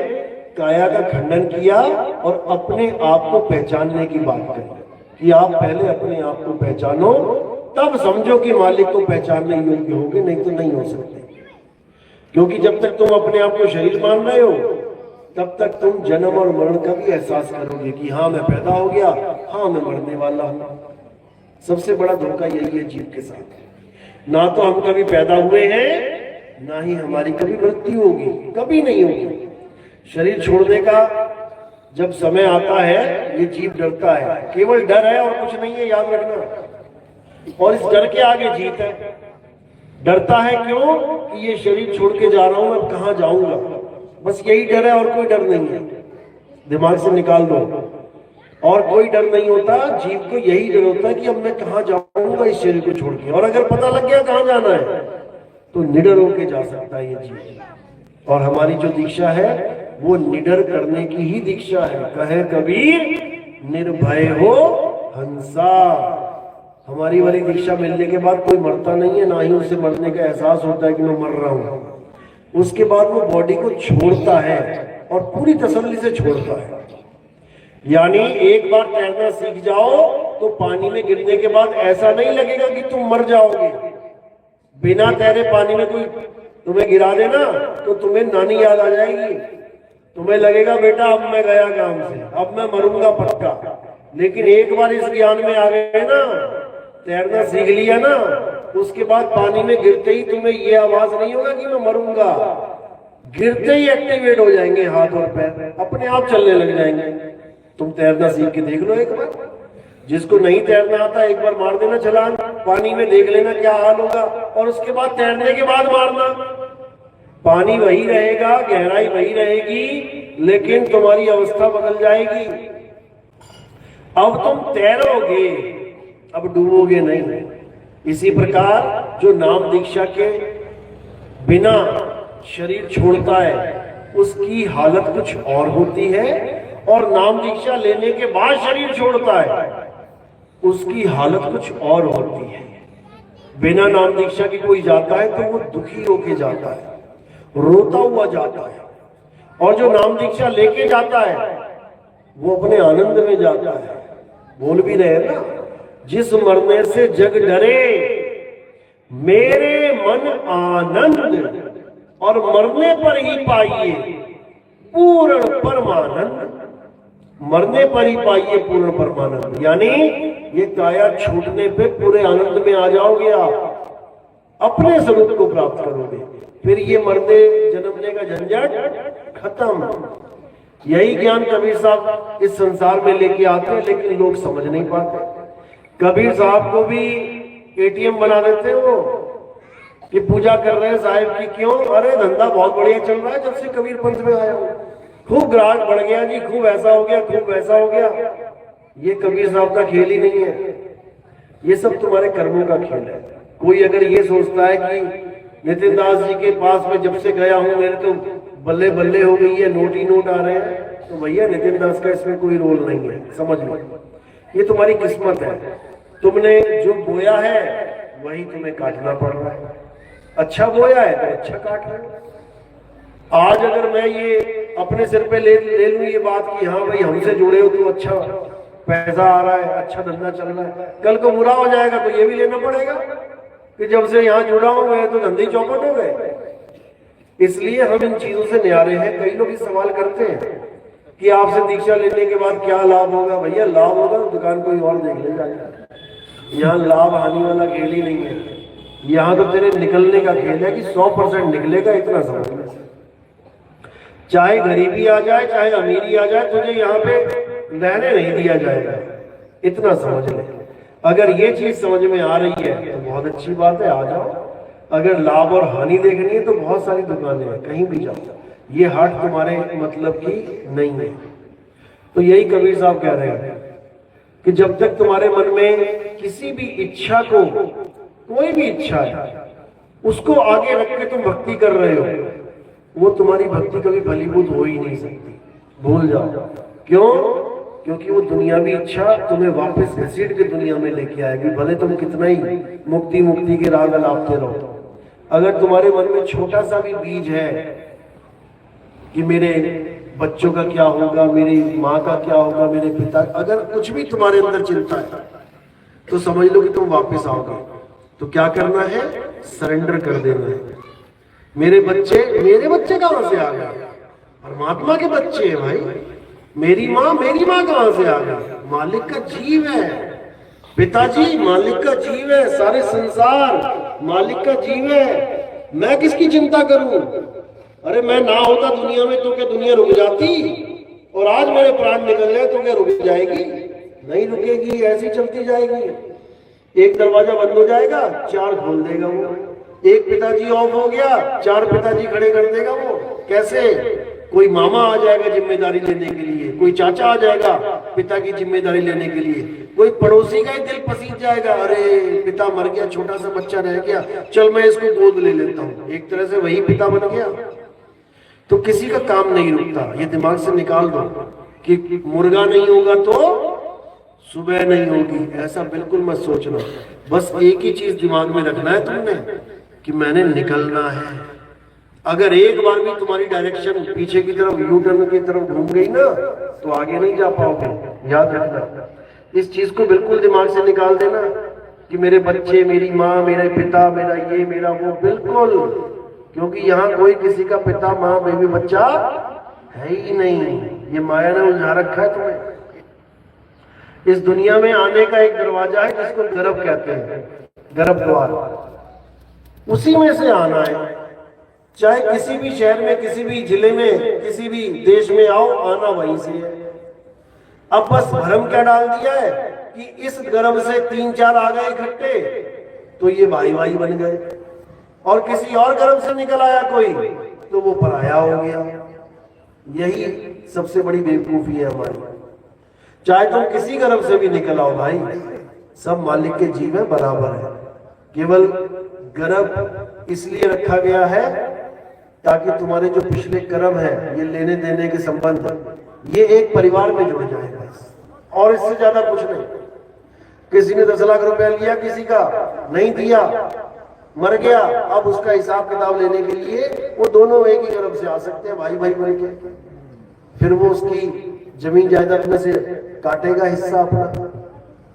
काया का खंडन किया और अपने आप को पहचानने की बात कही कि आप पहले अपने आप को पहचानो, तब समझो कि मालिक को पहचानने योग्य होगे, नहीं तो नहीं हो सकते। क्योंकि जब तक तुम अपने आप को शरीर मान रहे हो, तब तक तुम जन्म और मरण का भी एहसास करोगे कि हाँ मैं पैदा हो गया, हाँ मैं मरने वाला हूं। सबसे बड़ा धोखा यही है जीव के साथ। ना तो हम कभी पैदा हुए हैं, ना ही हमारी कभी मृत्यु होगी, कभी नहीं होगी। शरीर छोड़ने का जब समय आता है, ये जीव डरता है, केवल डर है और कुछ नहीं है, याद रखना। और इस डर के आगे जीत है। डरता है क्यों? कि ये शरीर छोड़ के जा रहा हूं, मैं कहां जाऊंगा, बस यही डर है, और कोई डर नहीं है। दिमाग से निकाल दो, और कोई डर नहीं होता। जीव को यही डर होता है कि अब मैं कहां जाऊंगा इस शरीर को छोड़ के। और अगर पता लग गया कहां जाना है, तो निडर होके जा सकता है ये जीव। और हमारी जो दीक्षा है वो निडर करने की ही दीक्षा है। कहे कबीर निर्भय हो हंसा। हमारी वाली दीक्षा मिलने के बाद कोई मरता नहीं है, ना ही उसे मरने का एहसास होता है कि मैं मर रहा हूं। उसके बाद वो बॉडी को छोड़ता है और पूरी तसल्ली से छोड़ता है। यानी एक बार तैरना सीख जाओ तो पानी में गिरने के बाद ऐसा नहीं लगेगा कि तुम मर जाओगे। बिना तैरे पानी में कोई तुम्हें गिरा देना तो तुम्हें नानी याद आ जाएगी तुम्हें लगेगा बेटा अब मैं गया काम से, अब मैं मरूंगा पक्का, लेकिन एक बार इस ज्ञान में आ गए ना, तैरना सीख लिया ना, उसके बाद पानी में गिरते ही तुम्हें ये आवाज नहीं होगा कि मैं मरूंगा। गिरते ही एक्टिवेट हो जाएंगे हाथ और पैर, अपने आप चलने लग जाएंगे। तुम तैरना सीख के देख लो एक बार। जिसको नहीं तैरना आता एक बार मार देना छलांग पानी में, देख लेना क्या हाल होगा, और उसके बाद तैरने के बाद मारना। पानी वही रहेगा, गहराई वही रहेगी, लेकिन तुम्हारी अवस्था बदल जाएगी। अब तुम तैरोगे, अब डूबोगे नहीं। इसी प्रकार जो नाम दीक्षा के बिना शरीर छोड़ता है उसकी हालत कुछ और होती है, और नाम दीक्षा लेने के बाद शरीर छोड़ता है उसकी हालत कुछ और होती है। बिना नाम दीक्षा के कोई जाता है तो वो दुखी होके जाता है, रोता हुआ जाता है, और जो नाम दीक्षा लेके जाता है वो अपने आनंद में जाता है। बोल भी रहे ना, जिस मरने से जग डरे मेरे मन आनंद, और मरने पर ही पाइए पूर्ण परमानंद। मरने पर ही पाइए पूर्ण परमानंद, यानी ये काया छूटने पे पूरे आनंद में आ जाओगे, आप अपने स्वरूप को प्राप्त करोगे। फिर ये मरने जन्मने का झंझट खत्म। यही ज्ञान कबीर साहब इस संसार में लेके आते हैं, लेकिन लोग समझ नहीं पाते। कबीर साहब को भी एटीएम बना देते हो कि पूजा कर रहे हैं साहिब की, क्यों? अरे धंधा बहुत बढ़िया चल रहा है जब से कबीर पंथ में आया हूं, खूब ग्राहक बढ़ गया जी, खूब ऐसा हो गया, खूब वैसा हो गया। ये कबीर साहब का खेल ही नहीं है, ये सब तुम्हारे कर्मों का खेल है। कोई अगर ये सोचता है कि नितिन दास जी के पास में जब से गया हूं मेरे तो बल्ले बल्ले हो गई है, नोट ही नोट आ रहे हैं, तो भैया नितिन दास का इसमें कोई रोल नहीं है, समझ लो। ये तुम्हारी किस्मत है, तुमने जो बोया है वही तुम्हें काटना पड़ रहा है। अच्छा बोया है तो अच्छा काट रहे हो। आज अगर मैं ये अपने सिर पे ले लूं ये बात कि हाँ भाई हमसे जुड़े हो तो अच्छा पैसा आ रहा है, अच्छा धंधा चल रहा है, कल को बुरा हो जाएगा तो ये भी लेना पड़ेगा कि जब से यहाँ जुड़ा हूं मैं तो धंधे चौपट हो गए। इसलिए हम इन चीजों से न्यारे हैं। कई लोग इस सवाल करते हैं कि आपसे दीक्षा लेने के बाद क्या लाभ होगा। भैया लाभ होगा तो दुकान कोई और देख ले जाएगा, यहाँ लाभ हानि वाला खेल ही नहीं है। यहाँ तो तेरे निकलने का खेल है कि 100% निकलेगा, इतना समझ। चाहे गरीबी आ जाए चाहे अमीरी आ जाए, तुझे यहाँ पे रहने नहीं दिया जाएगा, इतना समझ ले। अगर ये चीज समझ में आ रही है तो बहुत अच्छी बात है, आ जाओ। अगर लाभ और हानि देखनी है तो बहुत सारी दुकानें हैं, कहीं भी जाओ, ये हाट तुम्हारे मतलब की नहीं है। तो यही कबीर साहब कह रहे हैं कि जब तक तुम्हारे मन में किसी भी इच्छा को, कोई भी इच्छा है उसको आगे रख के तुम भक्ति कर रहे हो, वो तुम्हारी भक्ति कभी फलीभूत हो ही नहीं सकती, भूल जाओ। क्यों? क्योंकि वो दुनियावी इच्छा तुम्हें वापस घसीट के दुनिया में लेके आएगी, भले तुम कितना ही मुक्ति मुक्ति के राग लापते रहो। अगर तुम्हारे मन में छोटा सा भी बीज है कि मेरे बच्चों का क्या होगा, मेरी माँ का क्या होगा, मेरे पिता, अगर कुछ भी तुम्हारे अंदर चिंता है तो समझ लो कि तुम वापस आओगे। तो क्या करना है? सरेंडर कर देना है। मेरे बच्चे कहां से आ गए? परमात्मा के बच्चे हैं भाई। मेरी माँ कहां से आ गई? मालिक का जीव है। पिताजी मालिक का जीव है, सारे संसार मालिक का जीव है। मैं किसकी चिंता करूं? अरे मैं ना होता दुनिया में तो क्या दुनिया रुक जाती? और आज मेरे प्राण निकल रहे तो क्या रुक जाएगी? नहीं रुकेगी, ऐसी चलती जाएगी। एक दरवाजा बंद हो जाएगा, 4 खोल देगा वो। एक पिताजी ऑफ हो गया, 4 पिताजी खड़े कर देगा वो। कैसे? कोई मामा आ जाएगा जिम्मेदारी लेने के लिए, कोई चाचा आ जाएगा पिता की जिम्मेदारी लेने के लिए, कोई पड़ोसी का ही दिल पसीज जाएगा, अरे पिता मर गया, छोटा सा बच्चा रह गया, चल मैं इसको गोद ले लेता हूँ। एक तरह से वही पिता बन गया। तो किसी का काम नहीं रुकता, ये दिमाग से निकाल दो कि मुर्गा नहीं होगा तो सुबह नहीं होगी, ऐसा बिल्कुल मत सोचना। बस एक ही चीज दिमाग में रखना है तुमने कि मैंने निकलना है। अगर एक बार भी तुम्हारी डायरेक्शन पीछे की तरफ, यू टर्न की तरफ घूम गई ना तो आगे नहीं जा पाओगे। याद रखना, इस चीज को बिल्कुल दिमाग से निकाल देना कि मेरे बच्चे, मेरी माँ, मेरे पिता, मेरा ये, मेरा वो, बिल्कुल। क्योंकि यहाँ कोई किसी का पिता, माँ, बेबी, बच्चा है ही नहीं। ये माया ने उलझा रखा है तुम्हें। इस दुनिया में आने का एक दरवाजा है जिसको गर्भ कहते हैं, गर्भ द्वार, उसी में से आना है। चाहे किसी भी शहर में, किसी भी जिले में, किसी भी देश में आओ, आना वहीं से है। अब बस भ्रम क्या डाल दिया है कि इस गर्भ से 3-4 आ गए इकट्ठे तो ये भाई भाई बन गए, और किसी और गर्भ से निकल आया कोई तो वो पराया हो गया। यही सबसे बड़ी बेवकूफी है हमारी। चाहे तुम किसी गर्भ से भी निकल आओ भाई, सब मालिक के जीव है, बराबर है। केवल गर्भ इसलिए रखा गया है ताकि तुम्हारे जो पिछले कर्म है, ये लेने देने के संबंध, ये एक परिवार में जुड़ जाए बस, और इससे ज्यादा कुछ नहीं। किसी ने 10 लाख रुपया लिया, किसी का नहीं दिया, मर गया, अब उसका हिसाब किताब लेने के लिए वो दोनों एक ही गर्भ से आ सकते हैं, भाई भाई बन के। फिर वो उसकी जमीन जायदाद में से काटेगा हिस्सा अपना,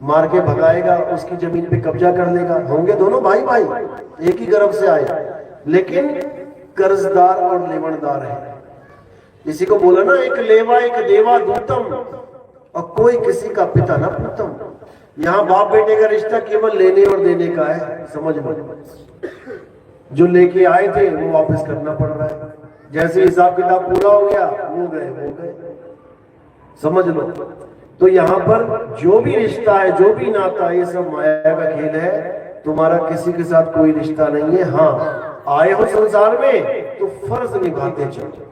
मार के भगाएगा, उसकी जमीन पे कब्जा कर लेगा। होंगे दोनों भाई भाई, एक ही गर्भ से आए, लेकिन कर्जदार और लेवनदार है। इसी को बोला ना, एक लेवा एक देवा दूतम, और कोई किसी का पिता ना पूतम। यहाँ बाप बेटे का रिश्ता केवल लेने और देने का है, समझ लो। जो लेके आए थे वो वापस करना पड़ रहा है। जैसे हिसाब किताब पूरा हो गया, वो गए, समझ लो। तो यहाँ पर जो भी रिश्ता है, जो भी नाता है, ये सब माया का खेल है। तुम्हारा किसी के साथ कोई रिश्ता नहीं है। हाँ, आए हो संसार में तो फर्ज निभाते चलो।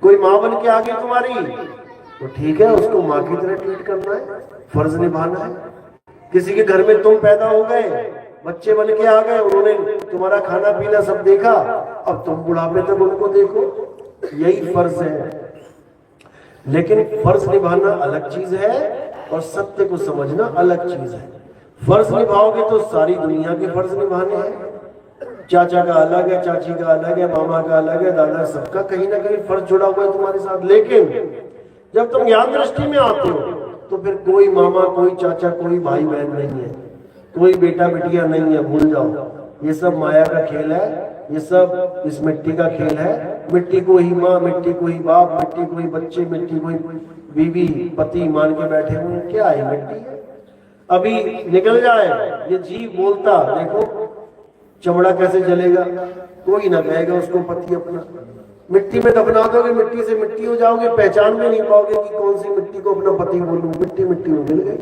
कोई माँ बन के आ गई तुम्हारी तो ठीक है, उसको माँ की तरह ट्रीट करना है, फर्ज निभाना है। किसी के घर में तुम पैदा हो गए, बच्चे बन के आ गए, उन्होंने तुम्हारा खाना पीना सब देखा, अब तुम बुढ़ापे तक उनको देखो, यही फर्ज है। लेकिन फर्ज निभाना अलग चीज है और सत्य को समझना अलग चीज है। फर्ज निभाओगे तो सारी दुनिया के फर्ज निभाने हैं। चाचा का अलग है, चाची का अलग है, मामा का अलग है, दादा, सबका कहीं ना कहीं फर्ज जुड़ा हुआ है तुम्हारे साथ। लेकिन जब तुम ज्ञान दृष्टि में आते हो तो फिर कोई मामा, कोई चाचा, कोई भाई बहन नहीं है, कोई बेटा बेटिया नहीं है, भूल जाओ। ये सब माया का खेल है, ये सब इस मिट्टी का खेल है। मिट्टी को ही माँ, मिट्टी को ही बाप, मिट्टी को ही बच्चे, मिट्टी को ही बीवी पति मान के बैठे हुए। क्या है मिट्टी है, अभी निकल जाए ये जीव बोलता, देखो चमड़ा कैसे जलेगा, कोई ना कहेगा उसको पति अपना। मिट्टी में दफना दोगे, मिट्टी से मिट्टी हो जाओगे, पहचान भी नहीं पाओगे कि कौन सी मिट्टी को अपना पति बोलूं। मिट्टी मिट्टी में मिल गई,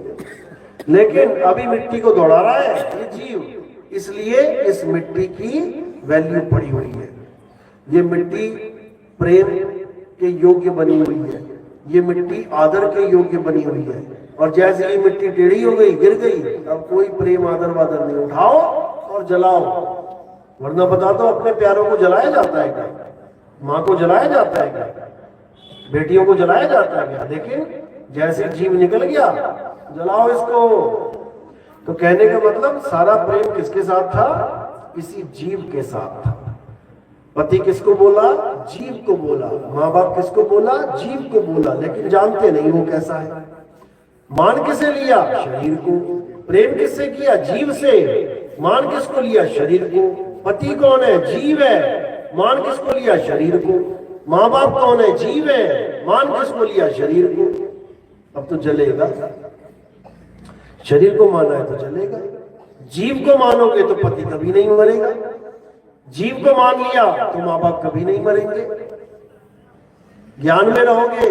लेकिन अभी मिट्टी को दौड़ा रहा है ये जीव, इसलिए इस मिट्टी की वैल्यू पड़ी हुई है। ये मिट्टी प्रेम के योग्य बनी हुई है, ये मिट्टी आदर के योग्य बनी हुई है। और जैसे ये मिट्टी टेढ़ी हो गई, गिर गई, अब कोई प्रेम आदर वादर नहीं। उठाओ और जलाओ, वरना बता दो अपने प्यारों को जलाया जाता है क्या? माँ को जलाया जाता है क्या? बेटियों को जलाया जाता है क्या? लेकिन जैसे जीव निकल गया, जलाओ इसको। तो कहने का मतलब सारा प्रेम किसके साथ था? किसी जीव के साथ था। पति किसको बोला? जीव को बोला। माँ बाप किसको बोला? जीव को बोला। लेकिन जानते नहीं वो कैसा है। मान किसे लिया? शरीर को। प्रेम किससे किया? जीव से। मान किसको लिया? शरीर को। पति कौन है? जीव है। मान किसको लिया? शरीर को। माँ बाप कौन है? जीव है। मान किसको लिया? शरीर को। अब तो जलेगा। शरीर को माना है तो जलेगा। जीव को मानोगे तो पति कभी नहीं मरेगा। जीव को मान लिया तो माँ बाप कभी नहीं मरेंगे। ज्ञान में रहोगे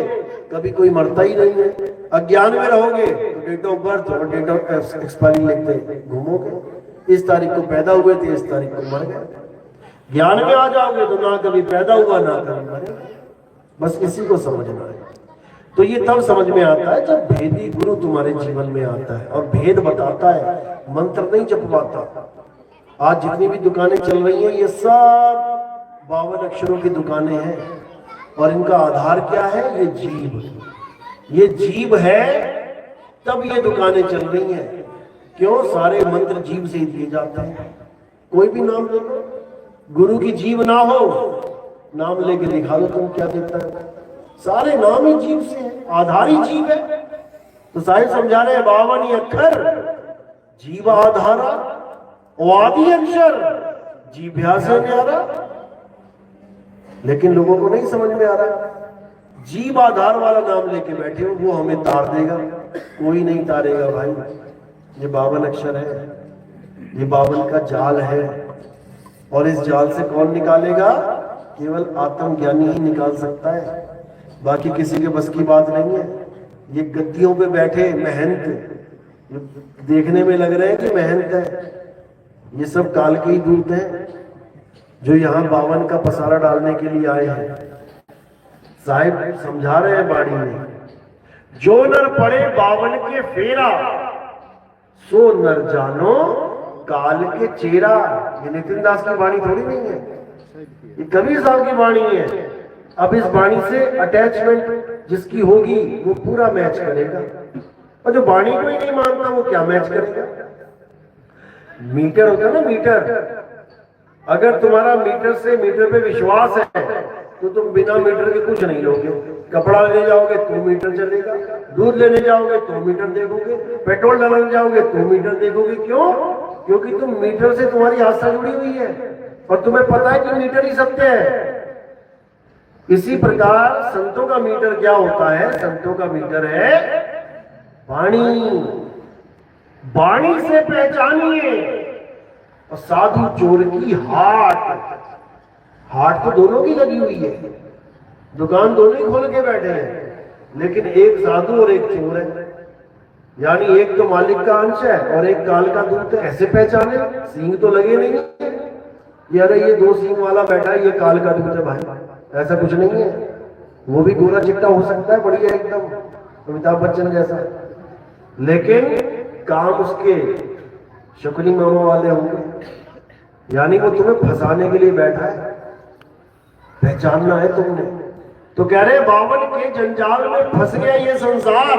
कभी कोई मरता ही नहीं है। अज्ञान में रहोगे तो डेट ऑफ बर्थ और डेट ऑफ एक्सपायरी लिखते घूमोगे। इस तारीख को पैदा हुए थे, इस तारीख को मर गए। ज्ञान में आ जाओगे तो ना कभी पैदा हुआ ना कभी मरे। बस इसी को समझना है। तो ये तब समझ में आता है जब भेदी गुरु तुम्हारे जीवन में आता है और भेद बताता है, मंत्र नहीं जपवाता। आज जितनी भी दुकानें चल रही हैं ये सब 52 अक्षरों की दुकानें हैं और इनका आधार क्या है? ये जीव। ये जीव है तब ये दुकानें चल रही हैं। क्यों? सारे मंत्र जीव से ही दिए जाते हैं। कोई भी नाम ले लो, गुरु की जीव ना हो, नाम लेके दिखा दो तुम क्या देता है। सारे नाम ही जीव से है, आधार ही जीव है। तो साहिब समझा रहे हैं 52 अक्षर जीव आधारा, आदि अक्षर जीभ्या से न्यारा। लेकिन लोगों को नहीं समझ में आ रहा। जीव आधार वाला नाम लेके बैठे हो, वो हमें तार देगा? कोई नहीं तारेगा भाई। ये 52 अक्षर है, ये 52 का जाल है, और इस जाल से कौन निकालेगा? केवल आत्मज्ञानी ही निकाल सकता है, बाकी किसी के बस की बात नहीं है। ये गद्दियों पे बैठे महंत देखने में लग रहे हैं कि महंत है, ये सब काल के ही दूत हैं जो यहाँ 52 का पसारा डालने के लिए आए हैं। साहिब समझा रहे हैं बाणी में, जो नर पड़े 52 के फेरा, सो नर जानो काल के चेहरा। ये नितिन दास की वाणी थोड़ी नहीं है, ये कबीर साहब की वाणी है। अब इस वाणी से अटैचमेंट जिसकी होगी वो पूरा मैच करेगा, और जो वाणी को ही नहीं मानता वो क्या मैच करेगा? मीटर होता है ना, मीटर। अगर तुम्हारा मीटर से मीटर पे विश्वास है तो तुम बिना मीटर के कुछ नहीं लोगे। कपड़ा लेने जाओगे तो मीटर चलेगा, दूध लेने जाओगे तो मीटर देखोगे, पेट्रोल डालने जाओगे तो मीटर देखोगे। क्यों? क्योंकि तुम मीटर से तुम्हारी आस्था जुड़ी हुई है और तुम्हें पता है कि मीटर ही सत्य है। इसी प्रकार संतों का मीटर क्या होता है? संतों का मीटर है वाणी। वाणी से पहचानिए। और साधु चोर की हाट, हाट तो दोनों की लगी हुई है, दुकान दोनों ही खोल के बैठे हैं, लेकिन एक साधु और एक चोर है, यानी एक तो मालिक का अंश है और एक काल का दूत है। ऐसे पहचाने? सींग तो लगे नहीं है, ये अरे ये 2 सींग वाला बैठा है, ये काल का दूत है भाई, ऐसा कुछ नहीं है। वो भी गोरा चिट्टा हो सकता है, बढ़िया एकदम अमिताभ बच्चन जैसा, लेकिन काम उसके शुक्री मामा वाले होंगे, यानी वो तुम्हें फंसाने के लिए बैठा है। पहचानना है तुमने। तो कह रहे 52 के जंजाल में फंस गया ये संसार,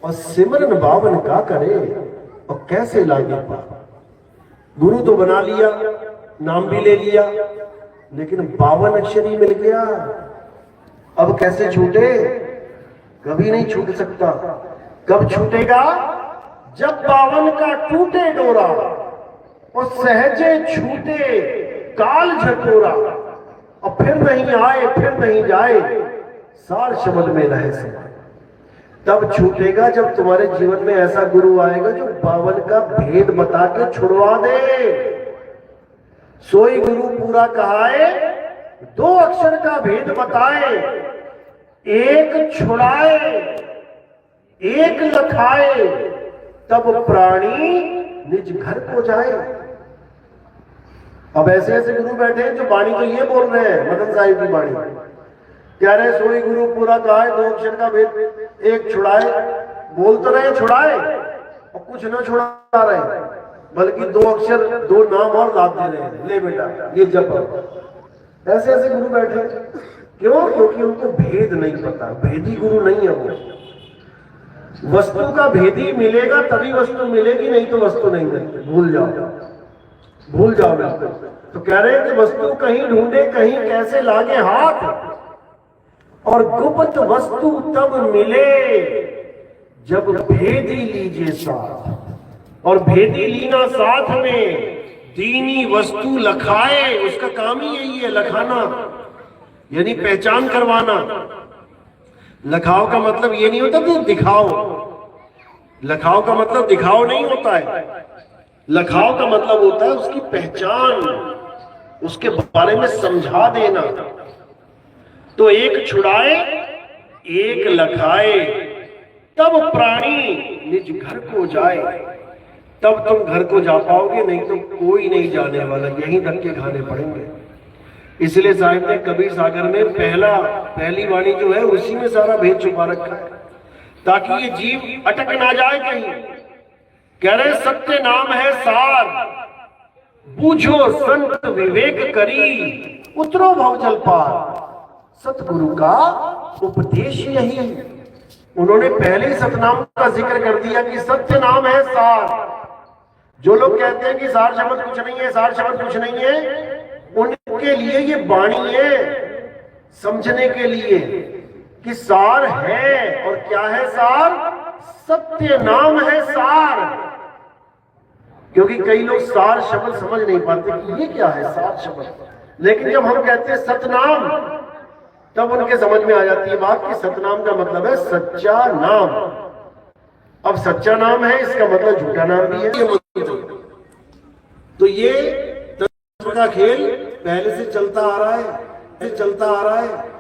और सिमरन 52 का करे और कैसे लागे पार। गुरु तो बना लिया, नाम भी ले लिया, लेकिन 52 अक्षर ही मिल गया। अब कैसे छूटे? कभी नहीं छूट सकता। कब छूटेगा? जब 52 का टूटे डोरा और सहजे छूटे काल झकोरा, और फिर नहीं आए फिर नहीं जाए, सार शब्द में रहे से। तब छूटेगा जब तुम्हारे जीवन में ऐसा गुरु आएगा जो 52 का भेद बता के छुड़वा दे। सोई गुरु पूरा कहाए, 2 अक्षर का भेद बताए, एक छुड़ाए एक लखाए, तब प्राणी निज घर को जाए। अब ऐसे ऐसे गुरु बैठे हैं जो वाणी तो ये बोल रहे हैं, मदन साहिब की वाणी कह रहे सोई गुरु पूरा कहाए, 2 अक्षर का भेद एक छुड़ाए। बोल तो रहे छुड़ाए और कुछ ना छुड़ा रहे, बल्कि 2 अक्षर 2 नाम और लाद दे रहे हैं, ले बेटा ये जप। ऐसे ऐसे गुरु बैठे। क्यों? क्योंकि उनको भेद नहीं पता, भेदी गुरु नहीं है वो। वस्तु का भेदी मिलेगा तभी वस्तु मिलेगी, नहीं तो वस्तु नहीं मिलती। भूल जाओ, भूल जाओ बिल्कुल। तो कह रहे हैं कि वस्तु कहीं ढूंढे कहीं कैसे लागे हाथ, और गुप्त वस्तु तब मिले जब भेदी लीजिए साथ। और भेदी लीना साथ में, दीनी वस्तु लखाए। उसका काम ही यही है, लखाना, यानी पहचान करवाना। लखाओ का मतलब ये नहीं होता कि दिखाओ, लखाओ का मतलब दिखाओ नहीं होता है। लखाओ का मतलब होता है उसकी पहचान, उसके बारे में समझा देना। तो एक छुड़ाए एक लखाए, तब प्राणी निज घर को जाए। तब तुम घर को जा पाओगे, नहीं तो कोई नहीं जाने वाला, यहीं धक्के खाने पड़ेंगे। इसलिए साहिब ने कबीर सागर में पहली वाणी जो है उसी में सारा भेद छुपा रखा है, ताकि ये जीव अटक ना जाए कहीं। कह रहे सत्य नाम है सार, बूझो संत विवेक करी, उतरो भवजल पार। सतगुरु का उपदेश यही। उन्होंने पहले ही सतनाम का जिक्र कर दिया कि सत्य नाम है सार। जो लोग कहते हैं कि सार शब्द कुछ नहीं है, सार शब्द कुछ नहीं है, उनके लिए ये वाणी है समझने के लिए कि सार है। और क्या है सार? सत्य नाम है सार। क्योंकि कई लोग सार शब्द समझ नहीं पाते कि ये क्या है सार शब्द। लेकिन जब हम कहते हैं सतनाम, तब उनके समझ में आ जाती है बात कि सतनाम का मतलब है सच्चा नाम। अब सच्चा नाम है, इसका मतलब झूठा नाम भी है। तो ये तत्व का खेल पहले से चलता आ रहा है।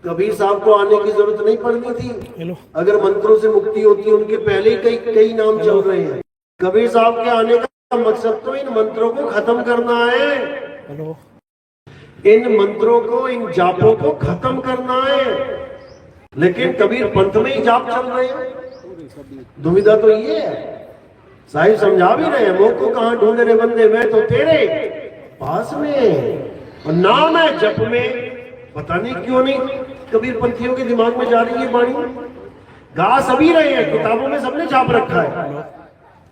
कबीर साहब को आने की जरूरत नहीं पड़नी थी। अगर मंत्रों से मुक्ति होती, उनके पहले ही कई नाम चल रहे हैं। कबीर साहब के आने का मकसद तो इन मंत्रों को खत्म करना है। इन मंत्रों को, इन जापों को खत्म करना है। लेकिन कबीर पंथ में ही जाप चल रहे हैं। दुविधा तो ये है। साहिब समझा भी रहे हैं, मोह को कहां ढूंढ रहे बंदे, मैं तो तेरे पास में। और नाम है जप में, पता नहीं क्यों नहीं कबीर पंथियों के दिमाग में जा रही है बाणी। गा सभी रहे हैं, किताबों में सबने छाप रखा है,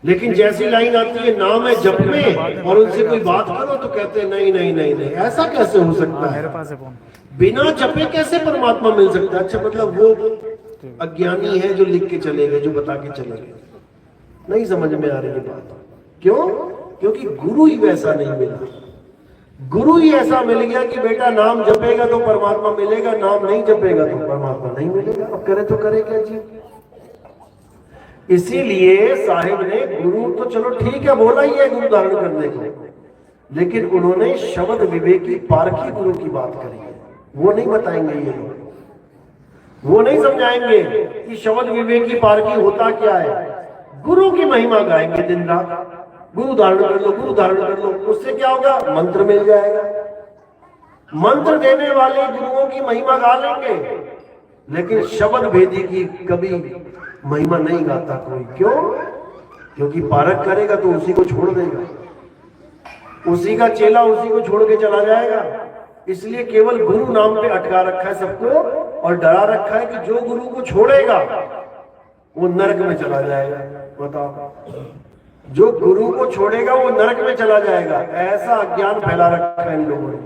लेकिन जैसी लाइन आती है नाम है जप में और उनसे कोई बात करो तो कहते हैं नहीं नहीं नहीं नहीं, ऐसा कैसे हो सकता है, बिना जपे कैसे परमात्मा मिल सकता है। अच्छा, मतलब वो अज्ञानी है जो लिख के चले गए, जो बता के चले गए। नहीं समझ में आ रही है बात। क्यों? क्योंकि गुरु ही वैसा नहीं मिला। गुरु ही ऐसा मिल गया कि बेटा नाम जपेगा तो परमात्मा मिलेगा, नाम नहीं जपेगा तो परमात्मा नहीं मिलेगा। अब करे तो करे क्या जी। इसीलिए साहिब ने गुरु तो चलो ठीक है बोला ही है गुरु धारण करने को, लेकिन उन्होंने शब्द विवेकी पारखी गुरु की बात करी है। वो नहीं बताएंगे ये लोग, वो नहीं समझाएंगे कि शब्द विवेकी पारखी होता क्या है। गुरु की महिमा गाएंगे दिन रात, गुरु धारण कर लो, गुरु धारण कर लो। उससे क्या होगा? मंत्र मिल जाएगा। मंत्र देने वाले गुरुओं की महिमा गा लेंगे, लेकिन शब्द भेदी की कभी महिमा नहीं गाता कोई। क्यों? क्योंकि पारक करेगा तो उसी को छोड़ देगा, उसी का चेला उसी को छोड़ के चला जाएगा। इसलिए केवल गुरु नाम पे अटका रखा है सबको और डरा रखा है कि जो गुरु को छोड़ेगा वो नरक में चला जाएगा। बताओ, जो गुरु को छोड़ेगा वो नरक में चला जाएगा। ऐसा अज्ञान फैला रखा है इन लोगों ने।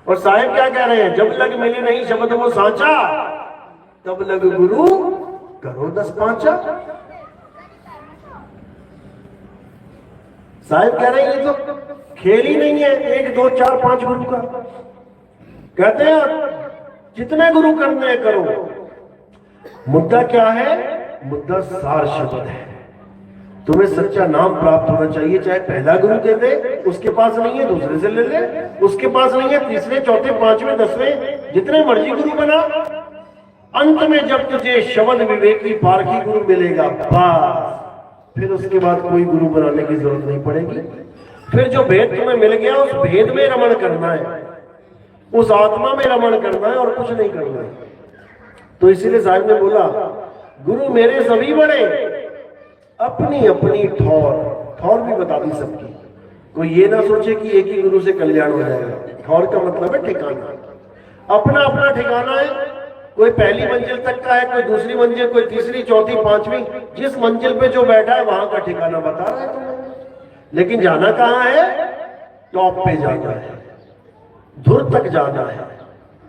और साहिब क्या कह रहे हैं? जब लग मिले नहीं शब्द वो सांचा, तब लग गुरु करो 10 पांचा। साहिब कह रहे हैं ये तो खेल ही नहीं है 1 2 4 5 गुरु का। कहते हैं जितने गुरु करने हैं करो। मुद्दा क्या है? मुद्दा सार शब्द है। तुम्हें सच्चा नाम प्राप्त होना चाहिए, चाहे पहला गुरु दे दे, उसके पास नहीं है दूसरे से ले ले, उसके पास नहीं है तीसरे चौथे पांचवें 10वें, जितने मर्जी गुरु बना। अंत में जब तुझे शब्द विवेकी पारखी गुरु मिलेगा, बस फिर उसके बाद कोई गुरु बनाने की जरूरत नहीं पड़ेगी। फिर जो भेद तुम्हें मिल गया उस भेद में रमण करना है, उस आत्मा में रमण करना है और कुछ नहीं करना है। तो इसीलिए साहब ने बोला गुरु मेरे सभी बड़े, अपनी अपनी ठौर भी बता दी सबकी। कोई ये ना सोचे कि एक ही गुरु से कल्याण हो जाएगा। ठौर का मतलब है ठिकाना, अपना अपना ठिकाना है। कोई पहली मंजिल तक का है, कोई दूसरी मंजिल, कोई तीसरी चौथी पांचवी। जिस मंजिल पे जो बैठा है वहां का ठिकाना बता रहा है तुम्हें, लेकिन जाना कहाँ है? टॉप पे जाना है, धुर तक जाना है।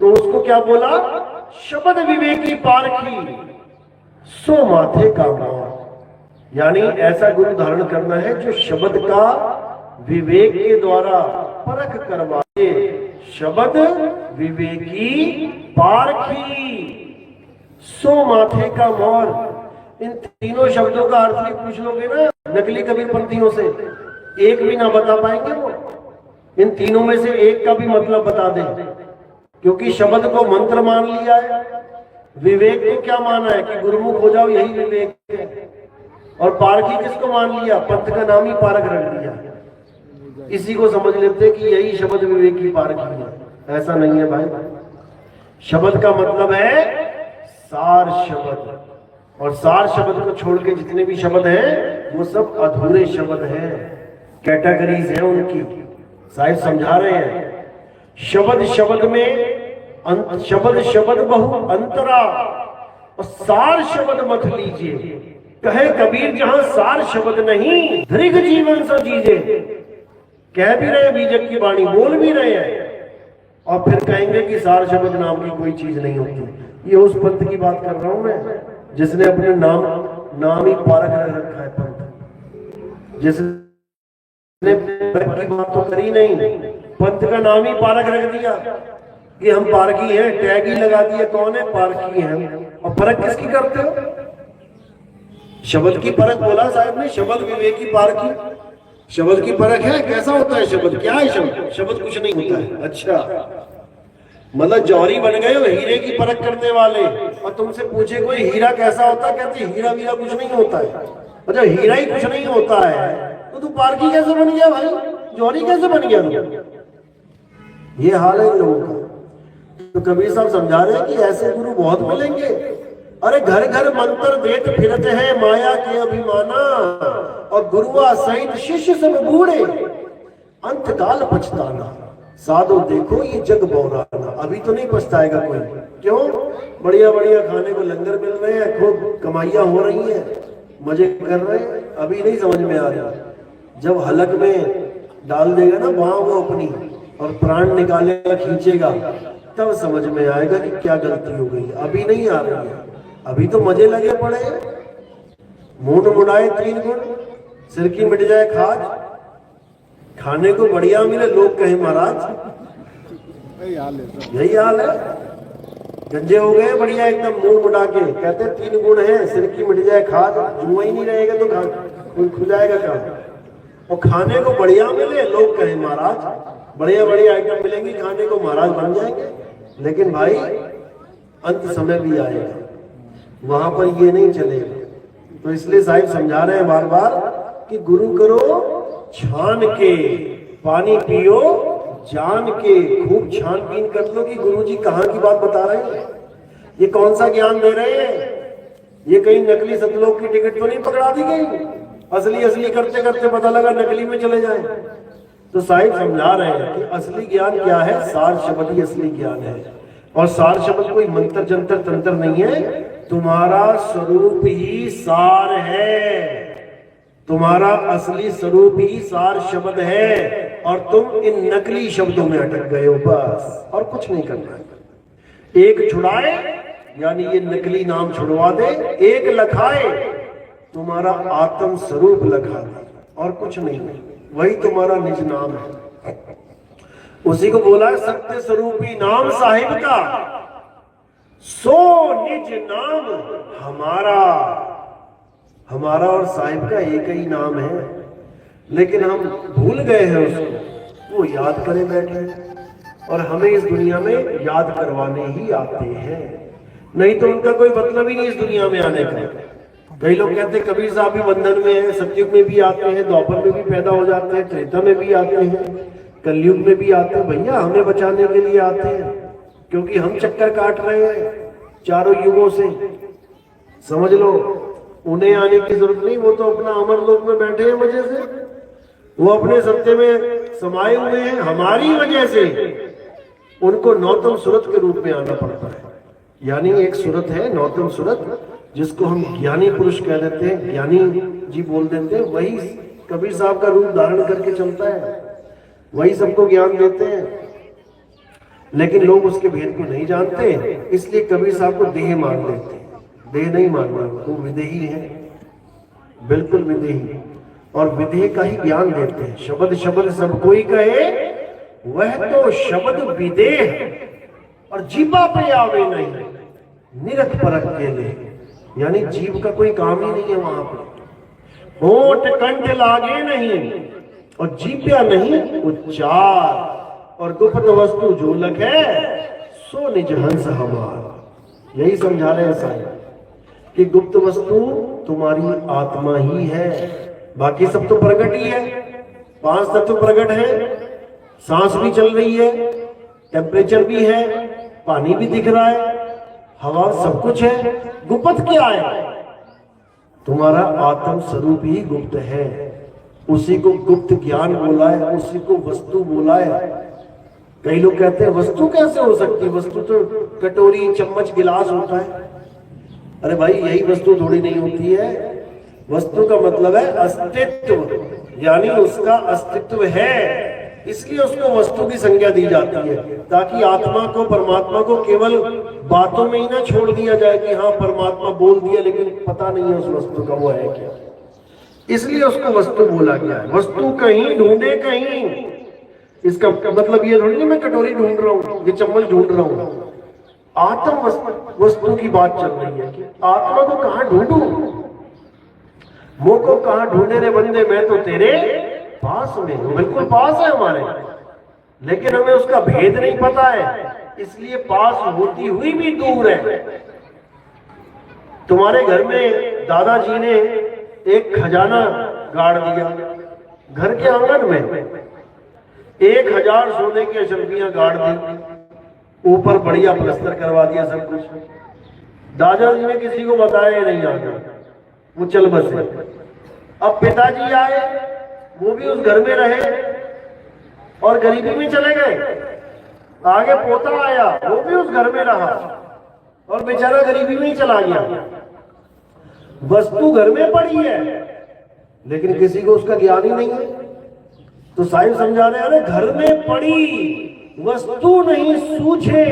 तो उसको क्या बोला? शब्द विवेकी पारखी सो माथे का मार। यानी ऐसा गुरु धारण करना है जो शब्द का विवेक के द्वारा परख करवाए। शब्द विवेकी पारखी सो माथे का मोर। इन तीनों शब्दों का अर्थ भी पूछ लोगे ना नकली कबीरपंथियों से, एक भी ना बता पाएंगे वो। इन तीनों में से एक का भी मतलब बता दें, क्योंकि शब्द को मंत्र मान लिया है, विवेक को क्या माना है कि गुरुमुख हो जाओ, यही विवेक है। और पारखी किसको मान लिया? पंथ का नाम ही पारक रख दिया। इसी को समझ लेते कि यही शब्द विवेक की पारखी है। ऐसा नहीं है भाई। शब्द का मतलब है सार शब्द, और सार शब्द को छोड़ के जितने भी शब्द हैं वो सब अधूरे शब्द हैं, कैटेगरीज हैं उनकी। साहिब समझा रहे हैं शब्द शब्द में शब्द शब्द बहु अंतरा और सार शब्द मत लीजिए। कहे कबीर जहां सार शब्द नहीं दृढ़ जीवन सो जीजे। कह भी रहे बीजक की वाणी, बोल भी रहे हैं, और फिर कहेंगे कि सार शब्द नाम की कोई चीज नहीं होती। ये उस पंथ की बात कर रहा हूं मैं जिसने अपने नाम ही पारक रखा है। पंथ जिसने की बात तो करी नहीं, पंथ का नाम ही पारक रख दिया। कि हम पारकी हैं, टैग ही लगा दिया, कौन है, पारकी हैं। और परख किसकी करते हो? शब्द की परख बोला साहब ने, शब्द विवेकी पारकी। शब्द की परख है, कैसा होता है शब्द, क्या है शब्द? शब्द कुछ नहीं होता है। अच्छा, मतलब जौहरी बन गए हो हीरे की परख करने वाले। और तुमसे पूछे कोई हीरा कैसा होता है, कहते हीरा वीरा कुछ नहीं होता है। और जब हीरा ही कुछ नहीं होता है तो तू पारकी कैसे बन गया भाई, जौहरी कैसे बन गया तू? ये हाल है लोगों का। तो कबीर साहब समझा रहे हैं कि ऐसे गुरु बहुत मिलेंगे। अरे घर घर मंत्र देत फिरते हैं माया के अभिमाना, और गुरुआ सहित शिष्य सब बूढ़े, अंत काल पछताना। साधो देखो ये जग बौराना। अभी तो नहीं पछताएगा कोई। क्यों? बढ़िया बढ़िया खाने को लंगर मिल रहे हैं, खूब कमाइयां हो रही हैं, मजे कर रहे हैं। अभी नहीं समझ में आ रहा। जब हलक में डाल देगा ना वहां वो अपनी, और प्राण निकालेगा, खींचेगा, तब समझ में आएगा कि क्या गलती हो गई। अभी नहीं आ रही है। अभी तो मजे लगे पड़े। मुंड मुड़ाए 3 गुण, सिर की मिट जाए खाज, खाने को बढ़िया मिले लोग कहे महाराज। यही हाल है। गंजे हो गए बढ़िया एकदम मुंह मुड़ा के, कहते 3 गुण है, सिर की मिट जाए खाज, जुआ ही नहीं रहेगा तो खुल जाएगा काम। और खाने को बढ़िया मिले लोग कहे महाराज, बढ़िया बढ़िया आइटम मिलेंगी खाने को, महाराज बन जाएंगे। लेकिन भाई अंत समय भी आएगा, वहां पर ये नहीं चलेगा। तो इसलिए साहिब समझा रहे हैं बार बार कि गुरु करो छान के, पानी पियो जान के, खूब छानबीन कर लो कि गुरुजी कहाँ की बात बता रहे हैं, ये कौन सा ज्ञान दे रहे हैं। ये कहीं नकली सतलोक की टिकट तो नहीं पकड़ा दी गई, असली असली करते करते पता लगा नकली में चले जाए। तो साहिब समझा रहे हैं कि असली ज्ञान क्या है, सार शब्द ही असली ज्ञान है। और सार शब्द कोई मंत्र जंतर तंत्र नहीं है, तुम्हारा स्वरूप ही सार है, तुम्हारा असली स्वरूप ही सार शब्द है। और तुम इन नकली शब्दों में अटक गए हो बस, और कुछ नहीं करना है। एक छुड़ाए यानी ये नकली नाम छुड़वा दे, एक लखाए तुम्हारा आत्म स्वरूप लखा दे, और कुछ नहीं, वही तुम्हारा निज नाम है। उसी को बोला सत्य स्वरूपी नाम साहिब का, सो निज नाम हमारा। हमारा और साहिब का एक ही नाम है, लेकिन हम भूल गए हैं उसको। वो याद करे बैठे, और हमें इस दुनिया में याद करवाने ही आते हैं, नहीं तो उनका कोई मतलब ही नहीं इस दुनिया में आने का। कई लोग कहते हैं कबीर साहब भी बंधन में है, सतयुग में भी आते हैं, द्वापर में भी पैदा हो जाते हैं, त्रेता में भी आते हैं, कलयुग में भी आते हैं। भैया हमें बचाने के लिए आते हैं, क्योंकि हम चक्कर काट रहे हैं चारों युगों से। समझ लो, उन्हें आने की जरूरत नहीं, वो तो अपना अमर लोक में बैठे हैं वजह से, वो अपने सत्य में समाये हुए हैं। हमारी वजह से उनको नौतम सूरत के रूप में आना पड़ता है। यानी एक सूरत है नौतम सूरत, जिसको हम ज्ञानी पुरुष कह देते हैं, ज्ञानी जी बोल देते हैं, वही कबीर साहब का रूप धारण करके चलता है, वही सबको ज्ञान देते हैं। लेकिन लोग उसके भेद को नहीं जानते, इसलिए कबीर साहब को देह मान लेते हैं। देह नहीं मानना, वो विदेही है, बिल्कुल विदेही, और विदेह का ही ज्ञान देते हैं। शब्द शब्द सब कोई कहे, वह तो शब्द विदेह, और जीवा पे आवे नहीं, निरख परख के ले। यानी जीव का कोई काम ही नहीं है वहां पर। होठ कंठ लागे नहीं, और जीव्या नहीं उच्चार, और गुप्त वस्तु जो लगे सो निज हंस हमार। यही समझा रहे हैं साहब कि गुप्त वस्तु तुम्हारी आत्मा ही है, बाकी सब तो प्रकट ही है। 5 तत्व प्रकट है, सांस भी चल रही है, टेम्परेचर भी है, पानी भी दिख रहा है, हवा, सब कुछ है। गुप्त क्या है? तुम्हारा आत्म स्वरूप ही गुप्त है। उसी को गुप्त ज्ञान बोला है, उसी को वस्तु बोला है। कई लोग कहते हैं वस्तु कैसे हो सकती है, वस्तु तो कटोरी चम्मच गिलास होता है। अरे भाई यही वस्तु थोड़ी नहीं होती है। वस्तु का मतलब है अस्तित्व, यानी उसका अस्तित्व है, इसलिए उसको वस्तु की संज्ञा दी जाती है, ताकि आत्मा को, परमात्मा को केवल बातों में ही ना छोड़ दिया जाए कि हाँ परमात्मा बोल दिया, लेकिन पता नहीं है उस वस्तु का वो है क्या। इसलिए उसको वस्तु बोला गया है। वस्तु कहीं ढूंढे कहीं, इसका मतलब ये थोड़ी नहीं मैं कटोरी ढूंढ रहा हूँ, ये चम्मच ढूंढ रहा हूँ। आत्म वस्तु की बात चल रही है कि आत्मा को कहाँ ढूंढूं, मुंह को कहाँ ढूंढे रे बंदे, मैं तो तेरे पास में हूं। बिल्कुल पास है हमारे, लेकिन हमें उसका भेद नहीं पता है, इसलिए पास होती हुई भी दूर है। तुम्हारे घर में दादाजी ने एक खजाना गाड़ दिया, घर के आंगन में 1000 सोने की अशरफियां गाड़ दी, ऊपर बढ़िया प्लस्तर करवा दिया सब कुछ। दादाजी ने किसी को बताया नहीं, आगे वो चल बसे। अब पिताजी आए, वो भी उस घर में रहे और गरीबी में चले गए। आगे पोता आया, वो भी उस घर में रहा और बेचारा गरीबी में ही चला गया। वस्तु घर में पड़ी है, लेकिन किसी को उसका ज्ञान ही नहीं है। तो साहिब समझा रहे, अरे घर में पड़ी वस्तु नहीं सूझे,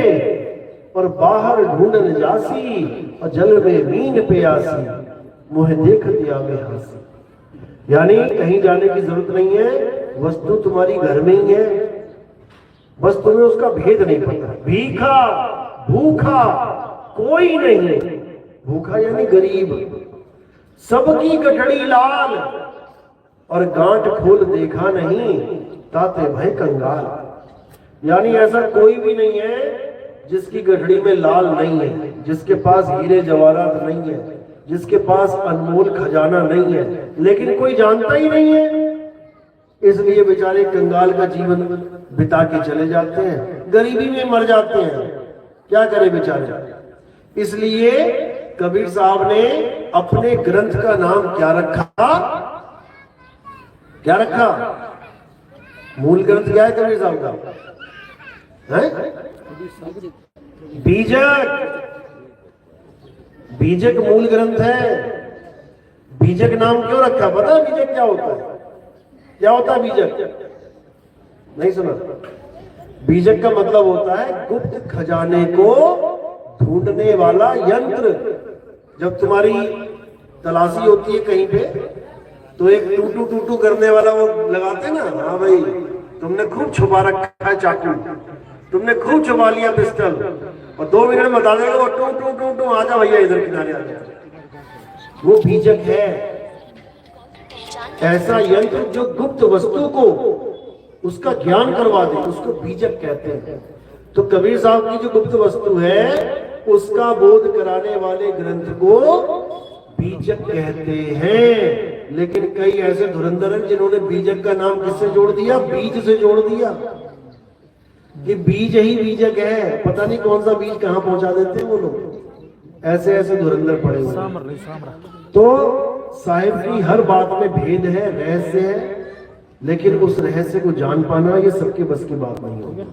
और बाहर ढूंढन जासी और जल में मीन प्यासी, मुझे देख दिया में हासी। यानी कहीं जाने की जरूरत नहीं है, वस्तु तुम्हारी घर में ही है, बस तुम्हें उसका भेद नहीं पता। भीखा भूखा कोई नहीं, भूखा यानी गरीब, सबकी गठड़ी लाल, और गांठ खोल देखा नहीं ताते भय कंगाल। यानी ऐसा कोई भी नहीं है जिसकी गठड़ी में लाल नहीं है, जिसके पास हीरे जवाहरात नहीं है, जिसके पास अनमोल खजाना नहीं है, लेकिन कोई जानता ही नहीं है, इसलिए बेचारे कंगाल का जीवन बिता के चले जाते हैं, गरीबी में मर जाते हैं। क्या करें बेचारे। इसलिए कबीर साहब ने अपने ग्रंथ का नाम क्या रखा, क्या रखा? मूल ग्रंथ क्या है कबीर साहब का? है बीजक। बीजक मूल ग्रंथ है। बीजक नाम क्यों रखा पता है? बीजक क्या होता है? क्या होता है बीजक? नहीं सुना? बीजक का मतलब होता है गुप्त खजाने को ढूंढने वाला यंत्र। जब तुम्हारी तलाशी होती है कहीं पे, तो एक टूटू टूटू करने वाला वो लगाते ना, हाँ भाई तुमने खूब छुपा रखा है चाकू, तुमने खूब छुपा लिया पिस्टल, और 2 मिनट में बता देगा वो टू टू टू टू, आजा भैया इधर किनारे आजा। वो बीजक है, ऐसा यंत्र जो गुप्त वस्तु को उसका ज्ञान करवा दे, उसको बीजक कहते हैं। तो कबीर साहब की जो गुप्त वस्तु है उसका बोध कराने वाले ग्रंथ को बीजक कहते हैं। लेकिन कई ऐसे धुरंधर हैं जिन्होंने बीजक का नाम किससे जोड़ दिया? बीज से जोड़ दिया कि बीज ही बीजक है, पता नहीं कौन सा बीज कहां पहुंचा देते हैं वो लोग। ऐसे ऐसे धुरंधर पड़े हुए। तो साहिब की हर बात में भेद है, रहस्य है, लेकिन उस रहस्य को जान पाना ये सबके बस की बात नहीं होगी।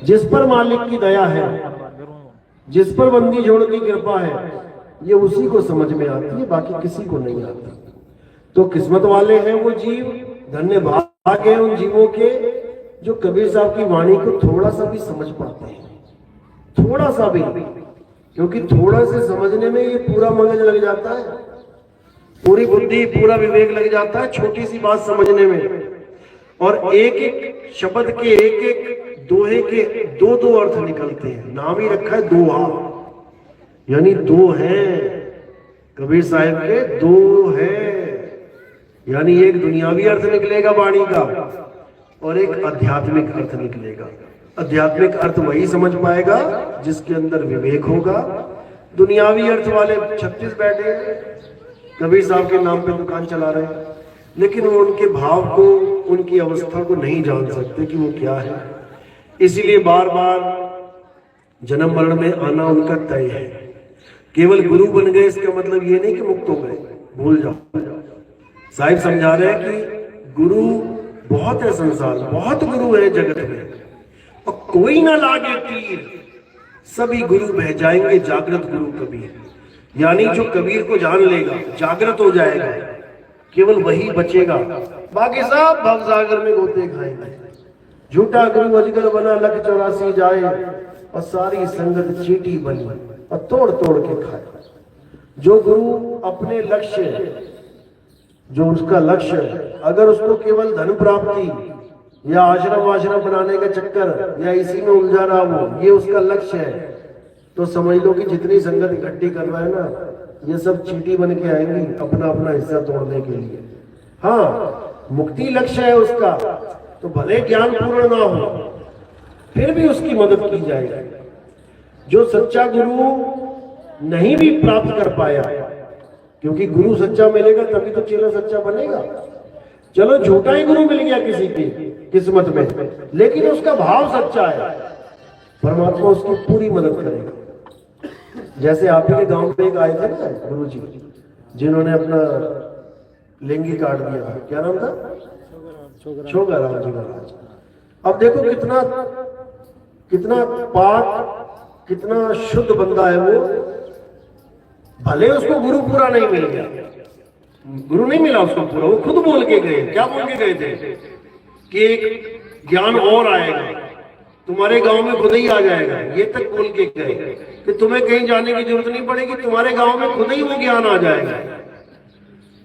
जिस पर मालिक की दया है, जिस पर बंदी जोड़ की कृपा है, ये उसी को समझ में आती है, बाकी किसी को नहीं आती। तो किस्मत वाले हैं वो जीव, धन्य भाग है उन जीवों के जो कबीर साहब की वाणी को थोड़ा सा भी समझ पाते हैं, थोड़ा सा भी। क्योंकि थोड़ा से समझने में ये पूरा मगज लग जाता है, पूरी बुद्धि पूरा विवेक लग जाता है छोटी सी बात समझने में। और एक एक शब्द के एक एक दोहे के 2-2 अर्थ निकलते हैं। नाम ही रखा है दोहा, यानी 2 है कबीर साहिब के, 2 है। यानी एक दुनियावी अर्थ निकलेगा वाणी का और एक आध्यात्मिक अर्थ निकलेगा। आध्यात्मिक अर्थ वही समझ पाएगा जिसके अंदर विवेक होगा। दुनियावी अर्थ वाले 36 बैठे कबीर साहब के नाम पे दुकान चला रहे हैं, लेकिन वो उनके भाव को, उनकी अवस्था को नहीं जान सकते कि वो क्या है। इसीलिए बार बार जन्म मरण में आना उनका तय है। केवल गुरु बन गए इसका मतलब ये नहीं कि मुक्त हो गए, भूल जाओ। साहिब समझा रहे हैं कि गुरु बहुत है संसार, बहुत गुरु है जगत में, और कोई ना लागे तीर, सभी गुरु बह जाएंगे जागृत गुरु कबीर। यानी जो कबीर को जान लेगा, जागृत हो जाएगा, केवल वही बचेगा, बाकी सब भवसागर में गोते खाएंगे। झूठा गुरु अजगर बना, लख 84 जाए, और सारी संगत चींटी बनी और तोड़ तोड़ के खाए। जो गुरु अपने लक्ष्य, जो उसका लक्ष्य है, अगर उसको केवल धन प्राप्ति या आश्रम आश्रम बनाने का चक्कर, या इसी में उलझा रहा वो, ये उसका लक्ष्य है, तो समझ लो कि जितनी संगत इकट्ठी कर रहा है ना, ये सब चींटी बन के आएंगी अपना अपना हिस्सा तोड़ने के लिए। हाँ, मुक्ति लक्ष्य है उसका, तो भले ज्ञान पूर्ण ना हो फिर भी उसकी मदद की जाएगी। जो सच्चा गुरु नहीं भी प्राप्त कर पाया, क्योंकि गुरु सच्चा मिलेगा तभी तो चेला सच्चा बनेगा। चलो झूठा ही गुरु मिल गया किसी की किस्मत में, लेकिन उसका भाव सच्चा है, परमात्मा उसकी पूरी मदद करेगा। जैसे आप ही के गांव में एक आए थे ना गुरु जी, जिन्होंने अपना लिंगी काट दिया, क्या नाम था? छोगाराम जी महाराज। अब देखो कितना कितना पाक, कितना शुद्ध बंदा है वो, भले उसको गुरु पूरा नहीं मिल गया, गुरु नहीं मिला उसको पूरा, वो खुद बोल के गए। क्या बोल के गए थे? कि एक ज्ञान और आएगा तुम्हारे गांव में, खुद ही आ जाएगा, ये तक बोल के गए कि तुम्हें कहीं जाने की जरूरत नहीं पड़ेगी, तुम्हारे गांव में खुद ही वो ज्ञान आ जाएगा।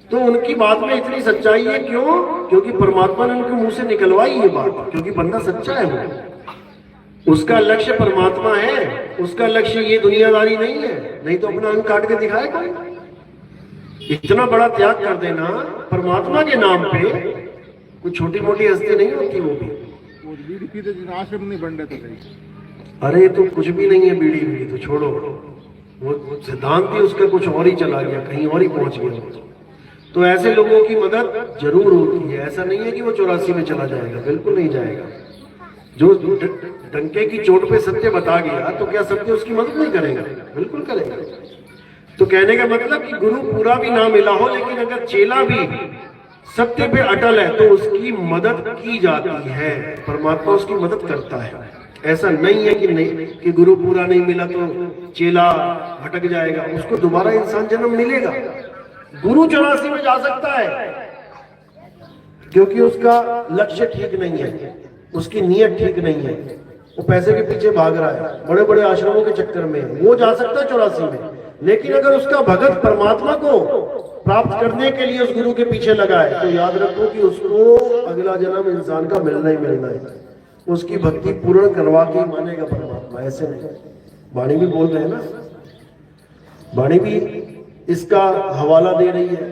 तो उनकी बात में इतनी सच्चाई है, क्यों? क्योंकि परमात्मा ने उनके मुंह से निकलवाई ये बात, क्योंकि बंदा सच्चा है वो, उसका लक्ष्य परमात्मा है, उसका लक्ष्य ये दुनियादारी नहीं है। नहीं तो अपना अंग काट के दिखाए कोई। इतना बड़ा त्याग कर देना परमात्मा के नाम पे, कोई छोटी मोटी हस्ती नहीं होती वो भी। बीड़ी पीते जिन आश्रम नहीं बन रहे थे। अरे तो कुछ भी नहीं है, बीड़ी बीड़ी तो छोड़ो, वो सिद्धांत ही उसका कुछ और ही चला गया, कहीं और ही पहुंच गया। तो ऐसे लोगों की मदद जरूर होती है, ऐसा नहीं है कि वो 84 में चला जाएगा, बिल्कुल नहीं जाएगा। जो डंके की चोट पे सत्य बता गया तो क्या सत्य उसकी मदद नहीं करेगा? बिल्कुल करेगा। तो कहने का मतलब कि गुरु पूरा भी ना मिला हो, लेकिन अगर चेला भी सत्य पे अटल है तो उसकी मदद की जाती है, परमात्मा उसकी मदद करता है। ऐसा नहीं है कि नहीं कि गुरु पूरा नहीं मिला तो चेला भटक जाएगा, उसको दोबारा इंसान जन्म मिलेगा। गुरु 84 में जा सकता है, क्योंकि उसका लक्ष्य ठीक नहीं है, उसकी नीयत ठीक नहीं है, वो पैसे के पीछे भाग रहा है, बड़े बड़े आश्रमों के चक्कर में, वो जा सकता है 84 में। लेकिन अगर उसका भगत परमात्मा को प्राप्त करने के लिए उस गुरु के पीछे लगा है, तो याद रखो कि उसको अगला जन्म इंसान का मिलना ही मिलना है। उसकी भक्ति पूर्ण करवा के मानेगा परमात्मा, ऐसे नहीं। वाणी भी बोल रहे हैं ना, वाणी भी इसका हवाला दे रही है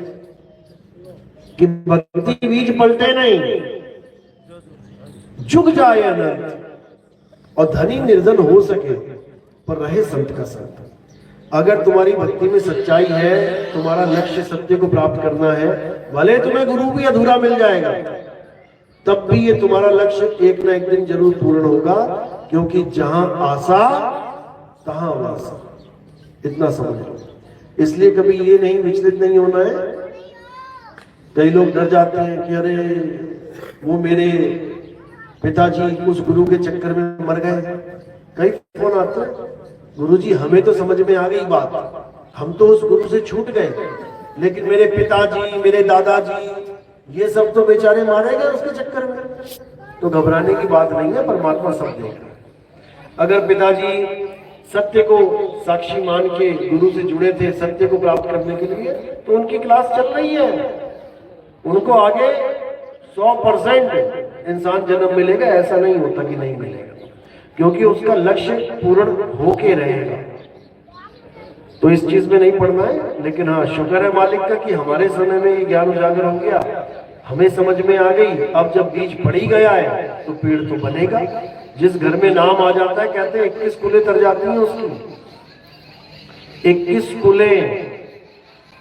कि भक्ति बीज पलटे नहीं, जुग जाए अनंत, और धनी निर्धन हो सके पर रहे संत का संत। अगर तुम्हारी भक्ति में सच्चाई है, तुम्हारा लक्ष्य सत्य को प्राप्त करना है, भले तुम्हें गुरु भी अधूरा मिल जाएगा, तब भी ये तुम्हारा लक्ष्य एक ना एक दिन जरूर पूर्ण होगा, क्योंकि जहां आशा तहां वासा, इतना समझ लो। इसलिए कभी ये नहीं विचलित नहीं होना है। कई लोग डर जाते हैं कि अरे वो मेरे पिताजी उस गुरु के चक्कर में मर गए। कई फोन आते हैं, गुरुजी हमें तो समझ में आ गई बात, हम तो उस गुरु से छूट गए, लेकिन मेरे पिताजी, मेरे दादाजी, ये सब तो बेचारे मारे गए उसके चक्कर में। तो घबराने की बात नहीं है, परमात्मा सब देगा। अगर पिताजी सत्य को साक्षी मान के गुरु से जुड़े थे सत्य को प्राप्त करने के लिए, तो उनकी क्लास चल रही है, उनको आगे 100% इंसान जन्म मिलेगा। ऐसा नहीं होता कि नहीं मिलेगा, क्योंकि उसका लक्ष्य पूर्ण होके रहेगा। तो इस चीज में नहीं पढ़ना है। लेकिन हाँ, शुक्र है मालिक का कि हमारे समय में ये ज्ञान उजागर हो गया, हमें समझ में आ गई। अब जब बीज पड़ ही गया है तो पेड़ तो बनेगा। जिस घर में नाम आ जाता है, कहते हैं 21 कुलें तर जाती हैं उसकी, 21 कुलें,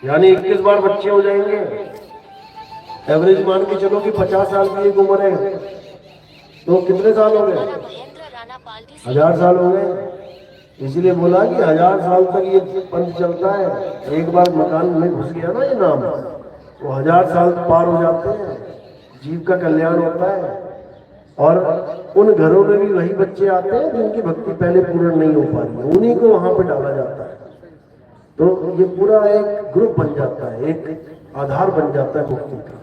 यानी 21 बार बच्चे हो जाएंगे। एवरेज मान के चलो कि 50 साल की एक उम्र है, तो कितने साल हो गए? 1000 साल हो गए। इसलिए बोला कि 1000 साल तक ये पंथ चलता है। एक बार मकान में घुस गया ना ये नाम, तो 1000 साल पार हो जाते हैं, जीव का कल्याण होता है। और उन घरों में भी वही बच्चे आते हैं जिनकी भक्ति पहले पूर्ण नहीं हो पा रही है, उन्हीं को वहां पे डाला जाता है। तो ये पूरा एक ग्रुप बन जाता है, एक आधार बन जाता है मुक्ति का।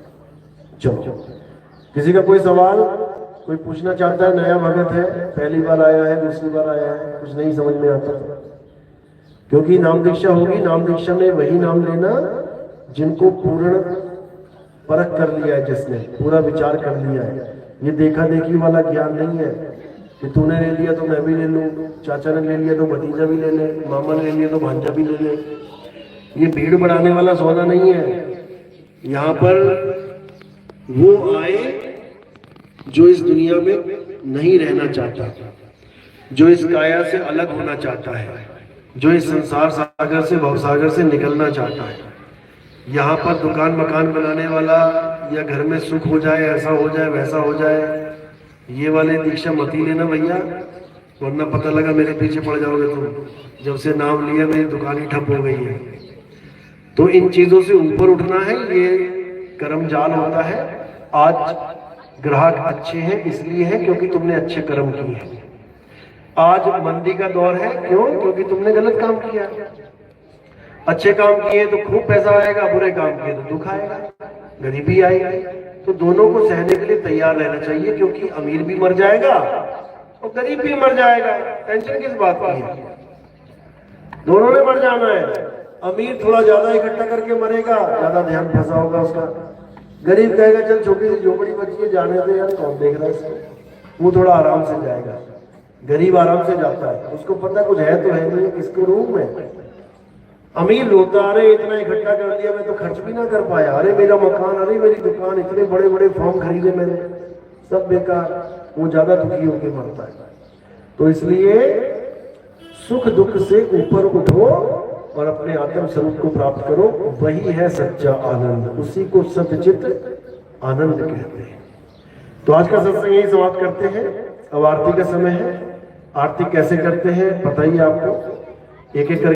चलो, किसी का कोई सवाल? कोई पूछना चाहता है? नया भगत है, पहली बार आया है, दूसरी बार आया है, कुछ नहीं समझ में आता, क्योंकि नाम दीक्षा होगी। नाम दीक्षा में वही नाम लेना जिनको पूर्ण परख कर लिया है, जिसने पूरा विचार कर लिया है। ये देखा देखी वाला ज्ञान नहीं है कि तूने ले लिया तो मैं भी ले लूं, चाचा ने ले लिया तो भतीजा भी ले ले, मामा ने ले लिया तो भांजा भी ले ले। ये भीड़ बढ़ाने वाला सौदा नहीं है। यहाँ पर वो आए जो इस दुनिया में नहीं रहना चाहता, जो इस काया से अलग होना चाहता है, जो इस संसार सागर से भवसागर से निकलना चाहता है। यहाँ पर दुकान मकान बनाने वाला या घर में सुख हो जाए, ऐसा हो जाए, वैसा हो जाए, ये वाले दीक्षा मत ही लेना भैया, वरना पता लगा मेरे पीछे पड़ जाओगे तुम। जब से नाम लिया मेरी दुकान ही ठप हो गई है। तो इन चीजों से ऊपर उठना है, ये कर्म जाल होता है। आज ग्राहक अच्छे हैं इसलिए है क्योंकि तुमने अच्छे कर्म किए हैं। आज मंदी का दौर है, क्यों? क्योंकि तुमने गलत काम किया। अच्छे काम किए तो खूब पैसा आएगा, बुरे काम किए तो दुख आएगा, गरीबी आएगी। तो दोनों को सहने के लिए तैयार रहना चाहिए, क्योंकि अमीर भी मर जाएगा और गरीब भी मर जाएगा। टेंशन किस बात की है? दोनों ने मर जाना है। अमीर थोड़ा ज्यादा इकट्ठा करके मरेगा, ज्यादा ध्यान फंसा होगा उसका। गरीब कहेगा चल छोटी सी झोपड़ी बची है, जाने दे यार, कौन देख रहा है इसको, वो थोड़ा आराम से जाएगा। गरीब आराम से जाता है, उसको पता कुछ है तो है नहीं, किसको रूम है। अमीर होता, अरे इतना इकट्ठा कर दिया, मैं तो खर्च भी ना कर पाया, अरे मेरा मकान, अरे मेरी दुकान, इतने बड़े बड़े फॉर्म खरीदे मैंने, सब बेकार। वो ज्यादा दुखी होकर मरता है। तो इसलिए सुख दुख से ऊपर उठो और अपने आत्म स्वरूप को प्राप्त करो, वही है सच्चा आनंद, उसी को सत्यचित आनंद कहते हैं। तो आज का सत्संग यही समाप्त करते हैं। अब आरती का समय है। आरती कैसे करते हैं बताइए आपको, एक एक